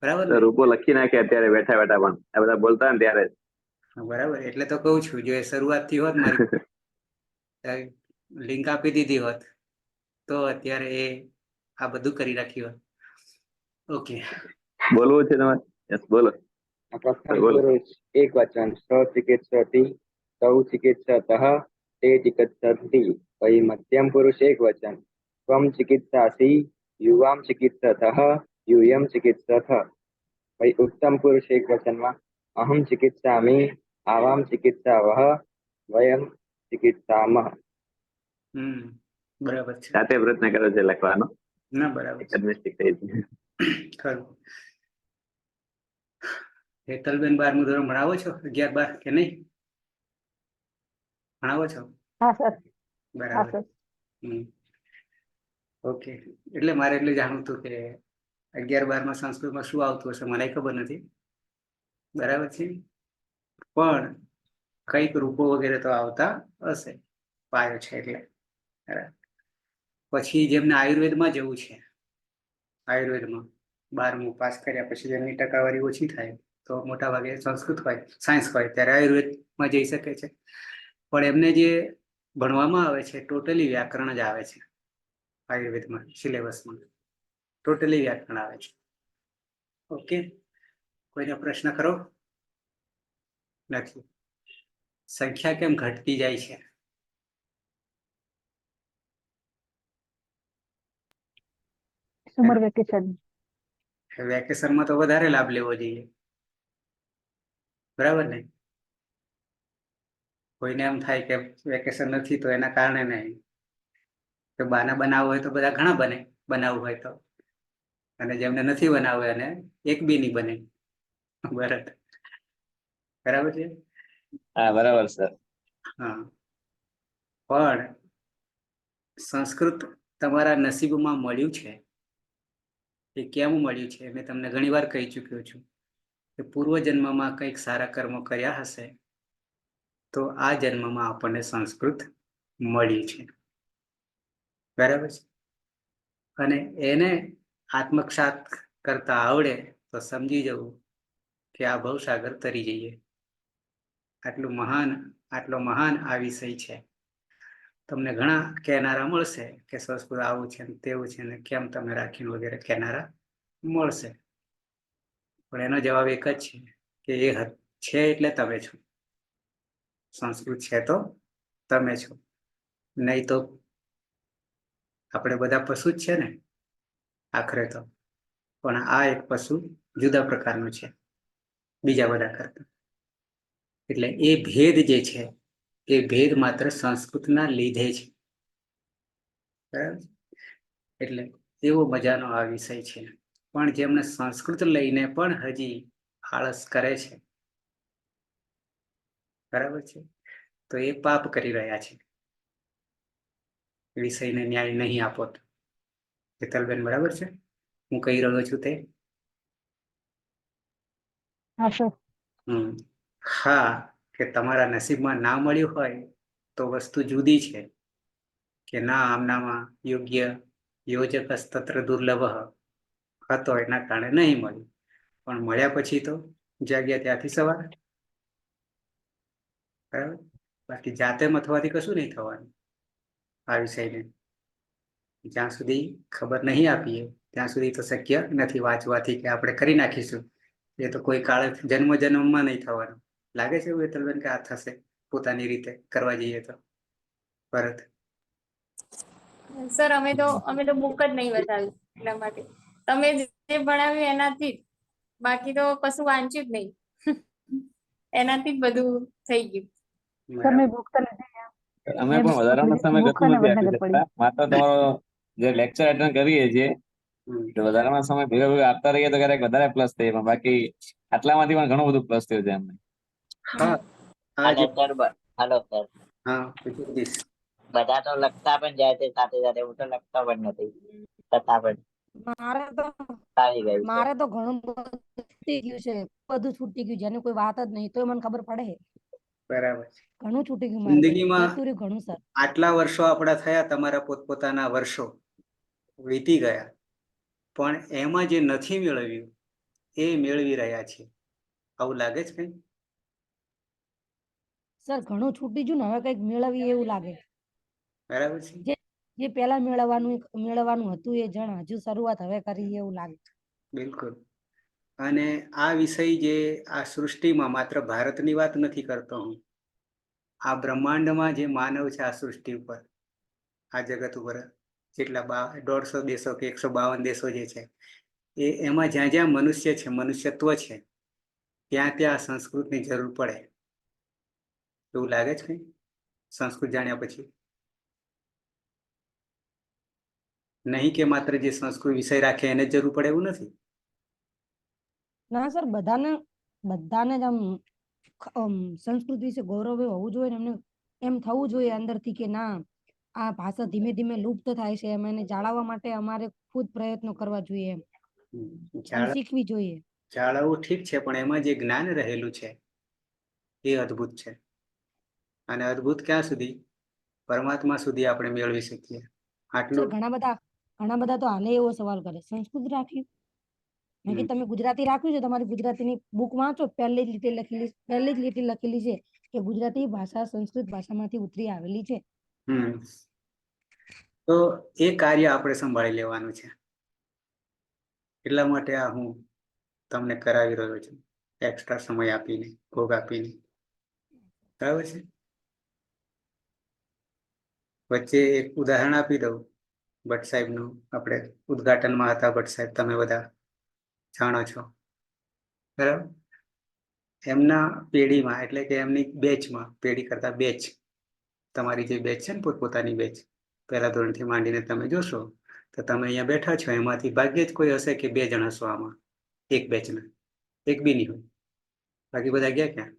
બરાબર ને? રૂપો લખી નાખે અત્યારે બેઠા બેઠા પણ આ બધા બોલતા ને ત્યારે. બરાબર, એટલે તો કઉ છું જો એ શરૂઆતથી હોત મારી લિંક આપી દીધી હોત તો અત્યારે એ આ બધું કરી નાખ્યું હોત. ઓકે. બોલવું છે તમારે? યસ, બોલો. પ્રથમ બોલો. પુરુષ એક વચન સ ચિકિત્સતિ તૌ ચિકિત્સતઃ તે ચિકિત્સन्ति. પછી મધ્યમ પુરુષ એક વચન ત્વમ ચિકિત્સાસि યુવામ ચિકિત્સતઃ यूयं चिकित्सथ. પછી ઉત્તમ પુરુષ એક વચનમાં અહમ ચિકિત્સામિ આવામ ચિકિત્સાવહ વયમ ચિકિત્સામઃ. બરાબર છે. જાતે પ્રયત્ન કર્યો છે લખવાનો. ના, બરાબર છે. મિસ્ટેક થઈ છે. ખરું. હેતલબેન 12મું ધોરણ ભણાવો છો? 11-12 કે નહીં ભણાવો છો? હા સર. હા બરાબર. સર. ઓકે. એટલે મારે એટલે જાણવું હતું કે 11-12માં સંસ્કૃતમાં શું આવતું હશે, મને ખબર નથી. બરાબર છે. પણ કઈક રૂપો વગેરે તો આવતા હશે, પાયો છે એટલે. બરાબર. પછી જેમને આયુર્વેદમાં જવું છે, આયુર્વેદમાં 12મું પાસ કર્યા પછી જેમની ટકાવારી ઓછી થાય તો મોટા ભાગે સંસ્કૃત હોય, સાયન્સ હોય ત્યારે આયુર્વેદમાં જઈ શકે છે. પણ એમને જે ભણવામાં આવે છે ટોટલી વ્યાકરણ જ આવે છે. આયુર્વેદમાં સિલેબસમાં ટોટલી વ્યાકરણ આવે છે. ઓકે. કોઈને પ્રશ્ન ખરો? નથી. સંખ્યા કેમ ઘટતી જાય છે? Summer vacation. વેકેશનમાં તો વધારે લાભ લેવો જોઈએ, બરાબર ને? કોઈને એમ થાય કે વેકેશન નથી તો એના કારણે નહીં, તો બાના બનાવવું હોય તો બધા ઘણા બને, બનાવવું હોય તો, અને જેમને નથી બનાવવું એને એક બી નહીં બને. બરાબર છે. હા, બરાબર સર. હા, પણ સંસ્કૃત તમારા નસીબમાં મળ્યું છે. એ કેમ મળ્યું છે મેં તમને ઘણી વાર કહી ચૂક્યો છું કે પૂર્વજન્મમાં કંઈક સારા કર્મો કર્યા હશે તો આ જન્મમાં આપણને સંસ્કૃત મળી છે, બરાબર છે. અને એને આત્મસાત કરતા આવડે તો સમજી જવું કે આ ભવસાગર તરી જઈએ. આટલો મહાન આ વિષય છે. તમને ઘણા કહેનારા મળશે કે સંસ્કૃત આવું છે ને તેવું છે ને કેમ તમે રાખીને વગેરે કહેનારા મળશે, પણ એનો જવાબ એક જ છે કે એ છે એટલે તમે છો. સંસ્કૃત છે તો તમે છો, નહીં તો આપણે બધા પશુ જ છે ને આખરે તો. પણ આ એક પશુ જુદા પ્રકારનું છે બીજા બધા કરતા. એટલે એ ભેદ જે છે એ ભેદ માત્ર સંસ્કૃતના લીધે છે, બરાબર. એટલે એવો મજાનો આ વિષય છે. પણ જેમને સંસ્કૃત લઈને પણ હજી આળસ કરે છે, બરાબર છે, તો એ પાપ કરી રહ્યા છે. વિષયને ન્યાય નહીં આપો તો. હેતલબેન, બરાબર છે હું કહી રહ્યો છું તે? હા સર. હા, કે તમારા નસીબમાં ના મળ્યું હોય તો વસ્તુ જુદી છે કે ના આમનામાં યોગ્ય યોજક તત્ર દુર્લભ હતો એના કારણે નહીં મળ્યું, પણ મળ્યા પછી તો જાગ્યા ત્યાંથી સવાર, બરાબર. બાકી જાતે મથવાથી કશું નહીં થવાનું આ વિષયને. જ્યાં સુધી ખબર નહીં આપીએ ત્યાં સુધી તો શક્ય નથી વાંચવાથી કે આપણે કરી નાખીશું. એ તો કોઈ કાળે જન્મમાં નહીં થવાનું. લાગે છે એવું હેતલબેન કે આ થશે પોતાની રીતે કરવા જઈએ તો? પરત સર અમે તો બુક જ નહીં બતાવી એટલા માટે તમે જે ભણાવ્યું એનાથી જ, બાકી તો કશું વાંચ્યું જ નહીં. એનાથી જ બધું થઈ ગયું. સર મેં બુક તો નથી. અમે પણ વધારાનો સમય કશું નથી આપી વડનગર પડી. શકતા. માત્ર તમારો જે લેક્ચર એટેન્ડ કરીએ છીએ વધારાનો સમય ભેગા ભેગા આપતા રહીએ તો ક્યારેક વધારે પ્લસ થાય, પણ બાકી આટલામાંથી પણ ઘણું બધું પ્લસ થયું છે અમને. હા, અને સર હાલો સર, હા, બધા તો લખતા પણ જાય છે સાથે સાથે, હું તો લખતો પણ નથી છતાં પણ આવી ગયું છે. મારે તો ઘણું બધું છૂટી ગયું છે, બધું છૂટી ગયું જેને કોઈ વાત જ નહીં તો મને ખબર પડે. બરાબર. ઘણું છૂટી ગયું મારે, જિંદગીમાં જતું રહ્યું ઘણું સર. આટલા વર્ષો આપણા થયા, તમારા પોતપોતાના વર્ષો વીતી ગયા, પણ એમાં જે નથી મેળવ્યું એ મેળવી રહ્યા છે. આવું લાગે છે કઈ? સર ઘણું છૂટી ગયું ને હવે કઈક મેળવીએ એવું લાગે. બરાબર છે. જે પેલા મેળવવાનું હતું એ જણ હજુ શરૂઆત હવે કરી એવું લાગે. બિલકુલ. અને આ વિષય જે આ સૃષ્ટિમાં માત્ર ભારતની વાત નથી કરતો હું, આ બ્રહ્માંડમાં જે માનવ છે આ સૃષ્ટિ ઉપર, આ જગત ઉપર જેટલા 150 દેશો કે 152 દેશો જે છે એમાં જ્યાં જ્યાં મનુષ્ય છે, મનુષ્યત્વ છે, ત્યાં ત્યાં સંસ્કૃતની જરૂર પડે એવું લાગે છે કઈ સંસ્કૃત જાણ્યા પછી? નહીં કે માત્ર જે સંસ્કૃત વિષય રાખે એને જ જરૂર પડે એવું નથી. ના સર, બધાને જ આમ સંસ્કૃત વિશે ગૌરવ હોવું જોઈએ ને, એમને એમ થવું જોઈએ અંદરથી કે ના આ ભાષા ધીમે ધીમે લુપ્ત થાય છે, એમ એને જાળવવા માટે અમારે ખુદ પ્રયત્નો કરવા જોઈએ, એમ શીખવી જોઈએ. જાળવવું ઠીક છે, પણ એમાં જે જ્ઞાન રહેલું છે એ અદ્ભુત છે. અને અદ્ભુત ક્યાં સુધી? પરમાત્મા સુધી આપણે મેળવી શકીએ. આટલું ઘણા બધા તો હાલે એવો સવાલ કરે, સંસ્કૃત રાખ્યું? મેં કે તમે ગુજરાતી રાખ્યું છે, તમારી ગુજરાતીની બુક વાંચો, પહેલી જ લીટી લખેલી છે કે ગુજરાતી ભાષા સંસ્કૃત ભાષામાંથી ઉતરી આવેલી છે. તો એ કાર્ય આપણે સંભાળી લેવાનું છે. એટલા માટે આ હું તમને કરાવી રહ્યો છું, એક્સ્ટ્રા સમય આપીને, ભોગ આપીને. બરાબર છે. વચ્ચે એક ઉદાહરણ આપી દઉં ભટ્ટ સાહેબનું આપણે ઉદ્ઘાટનમાં હતા. ભટ્ટ સાહેબ તમે બધા જાણો છો, બરાબર. એમના પેઢીમાં એટલે કે એમની બેચમાં, પેઢી કરતા બેચ, તમારી જે બેચ છે ને પોતપોતાની બેચ, પહેલા ધોરણથી માંડીને તમે જોશો તો તમે અહીંયા બેઠા છો એમાંથી ભાગ્યે જ કોઈ હશે કે 2 જણ હશો આમાં એક બેચના, એક બી નહીં હોય. બાકી બધા ગયા ક્યાં?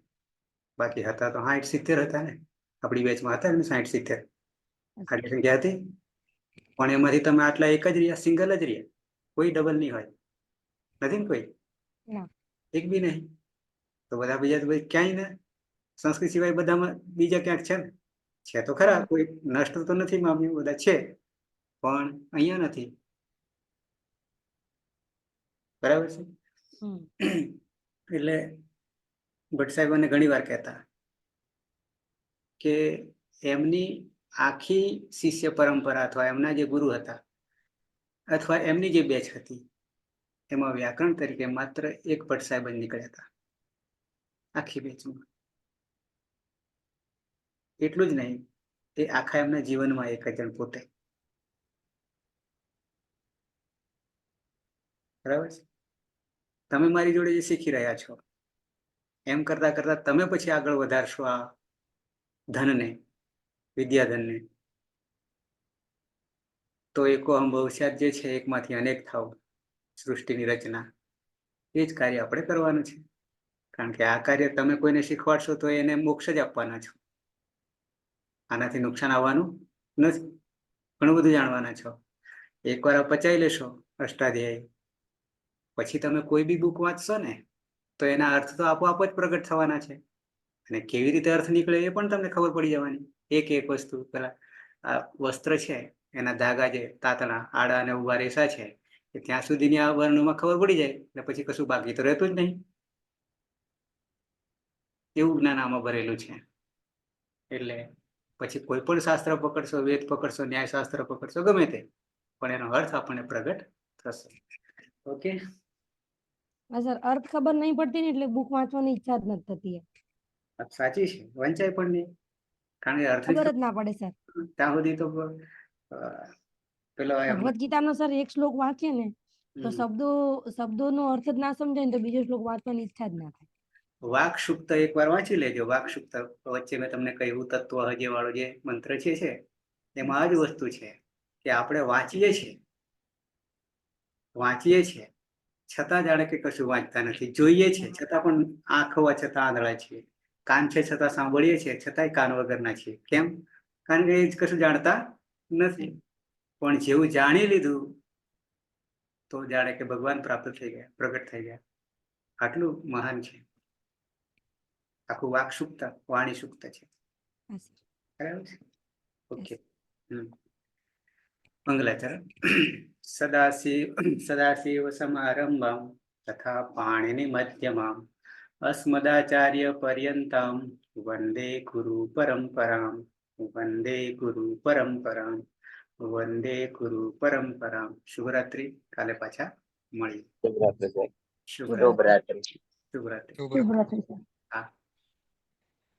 બાકી હતા તો 60-70 હતા ને, આપણી બેચમાં હતા ને 60-70 આટલી સંખ્યા હતી. પણ એમાંથી તમે આટલા એક જ રહ્યા, સિંગલ જ રહ્યા, કોઈ ડબલ નહીં હોય, નથી ને કોઈ, એક બી નહીં. તો બધા બીજા તો ભાઈ ક્યાંય ને, સંસ્કૃત સિવાય બધામાં બીજા ક્યાંક છે ને, છે તો ખરા, કોઈ નષ્ટ તો નથી મામ્યું, બધા છે પણ અહીંયા નથી, બરાબર છે. એટલે ભટ્ટ સાહેબ મને ઘણી વાર કહેતા કે એમની આખી શિષ્ય પરંપરા અથવા એમના જે ગુરુ હતા અથવા એમની જે બેચ હતી એમાં વ્યાકરણ તરીકે માત્ર એક ભટ્ટ સાહેબ જ નીકળ્યા હતા આખી બેચમાં. એટલું જ નહીં, એ આખા એમના જીવનમાં એક જ જણ પોતે, બરાબર છે. તમે મારી જોડે જે શીખી રહ્યા છો એમ કરતા કરતા તમે પછી આગળ વધારશો આ ધનને, વિદ્યાધનને, તો એકો અહંભવસાદ જે છે એકમાંથી અનેક થાવ, સૃષ્ટિની રચના, એ જ કાર્ય આપણે કરવાનું છે. કારણ કે આ કાર્ય તમે કોઈને શીખવાડશો તો એને મોક્ષ જ આપવાના છો, આનાથી નુકસાન આવવાનું નથી. ઘણું બધું જાણવાના છો. એકવાર આ પચાવી લેશો અષ્ટાધ્યાયી, પછી તમે કોઈ બી બુક વાંચશો ને તો એના અર્થ તો આપોઆપ જ પ્રગટ થવાના છે. અને કેવી રીતે અર્થ નીકળે એ પણ તમને ખબર પડી જવાની. એક એક વસ્તુ, પેલા આ વસ્ત્ર છે એના ધાગા જે તાતણા આડા અને ઉભા રેસા છે એ ત્યાં સુધીની આ વર્ણમાં ખબર પડી જાય એટલે પછી કશું બાકી તો રહેતું જ નહીં. એવું જ્ઞાન આમાં ભરેલું છે. એટલે પછી કોઈ પણ શાસ્ત્ર પકડશો, વેદ પકડશો, ન્યાયશાસ્ત્ર પકડશો, ગમે તે, પણ એનો અર્થ આપણને પ્રગટ થશે. ઓકે, સર અર્થ ખબર નહીં પડતી ને એટલે બુક વાંચવાની ઈચ્છા જ નથી થતી. સાચી છે, વંચાય પણ નહીં, કારણ કે અર્થ ખબર જ ના પડે સર. ત્યાં સુધી તો પેલો ભગવદ ગીતાનો સર એક શ્લોક વાંચીએ ને તો શબ્દોનો અર્થ જ ના સમજાય ને તો બીજો શ્લોક વાંચવાની ઈચ્છા જ ના થાય. વાક સુક્ત એકવાર વાંચી લેજો. વાક સુક્ત વચ્ચે મેં તમને કહ્યું તત્વ હજે વાળો જે મંત્ર છે એમાં આ જ વસ્તુ છે કે આપણે વાંચીએ છીએ છતાં જાણે કે કશું વાંચતા નથી. જોઈએ છે છતાં પણ આંખ હોવા છતાં આંધળા છીએ, કાન છે છતાં સાંભળીએ છીએ છતાંય કાન વગરના છીએ. કેમ? કારણ કે એ જ કશું જાણતા નથી. પણ જેવું જાણી લીધું તો જાણે કે ભગવાન પ્રાપ્ત થઈ ગયા, પ્રગટ થઈ ગયા. આટલું મહાન છે આખું વાક સુક્ત, વાણી સુક્ત છે. બરાબર છે? ઓકે. મંગલાચરણ. સદાશિવ સમારંભામ તથા પાણિનિ મધ્યમામ અસ્મદાચાર્ય પર્યંતામ વંદે ગુરુ પરંપરામ, વંદે ગુરુ પરંપરામ, વંદે ગુરુ પરંપરામ. શુભરાત્રી. કાલે પાછા મળીએ. શુભરાત્રી. શુભરાત્રી. શુભરાત્રી. શુભરાત્રી સર. હા.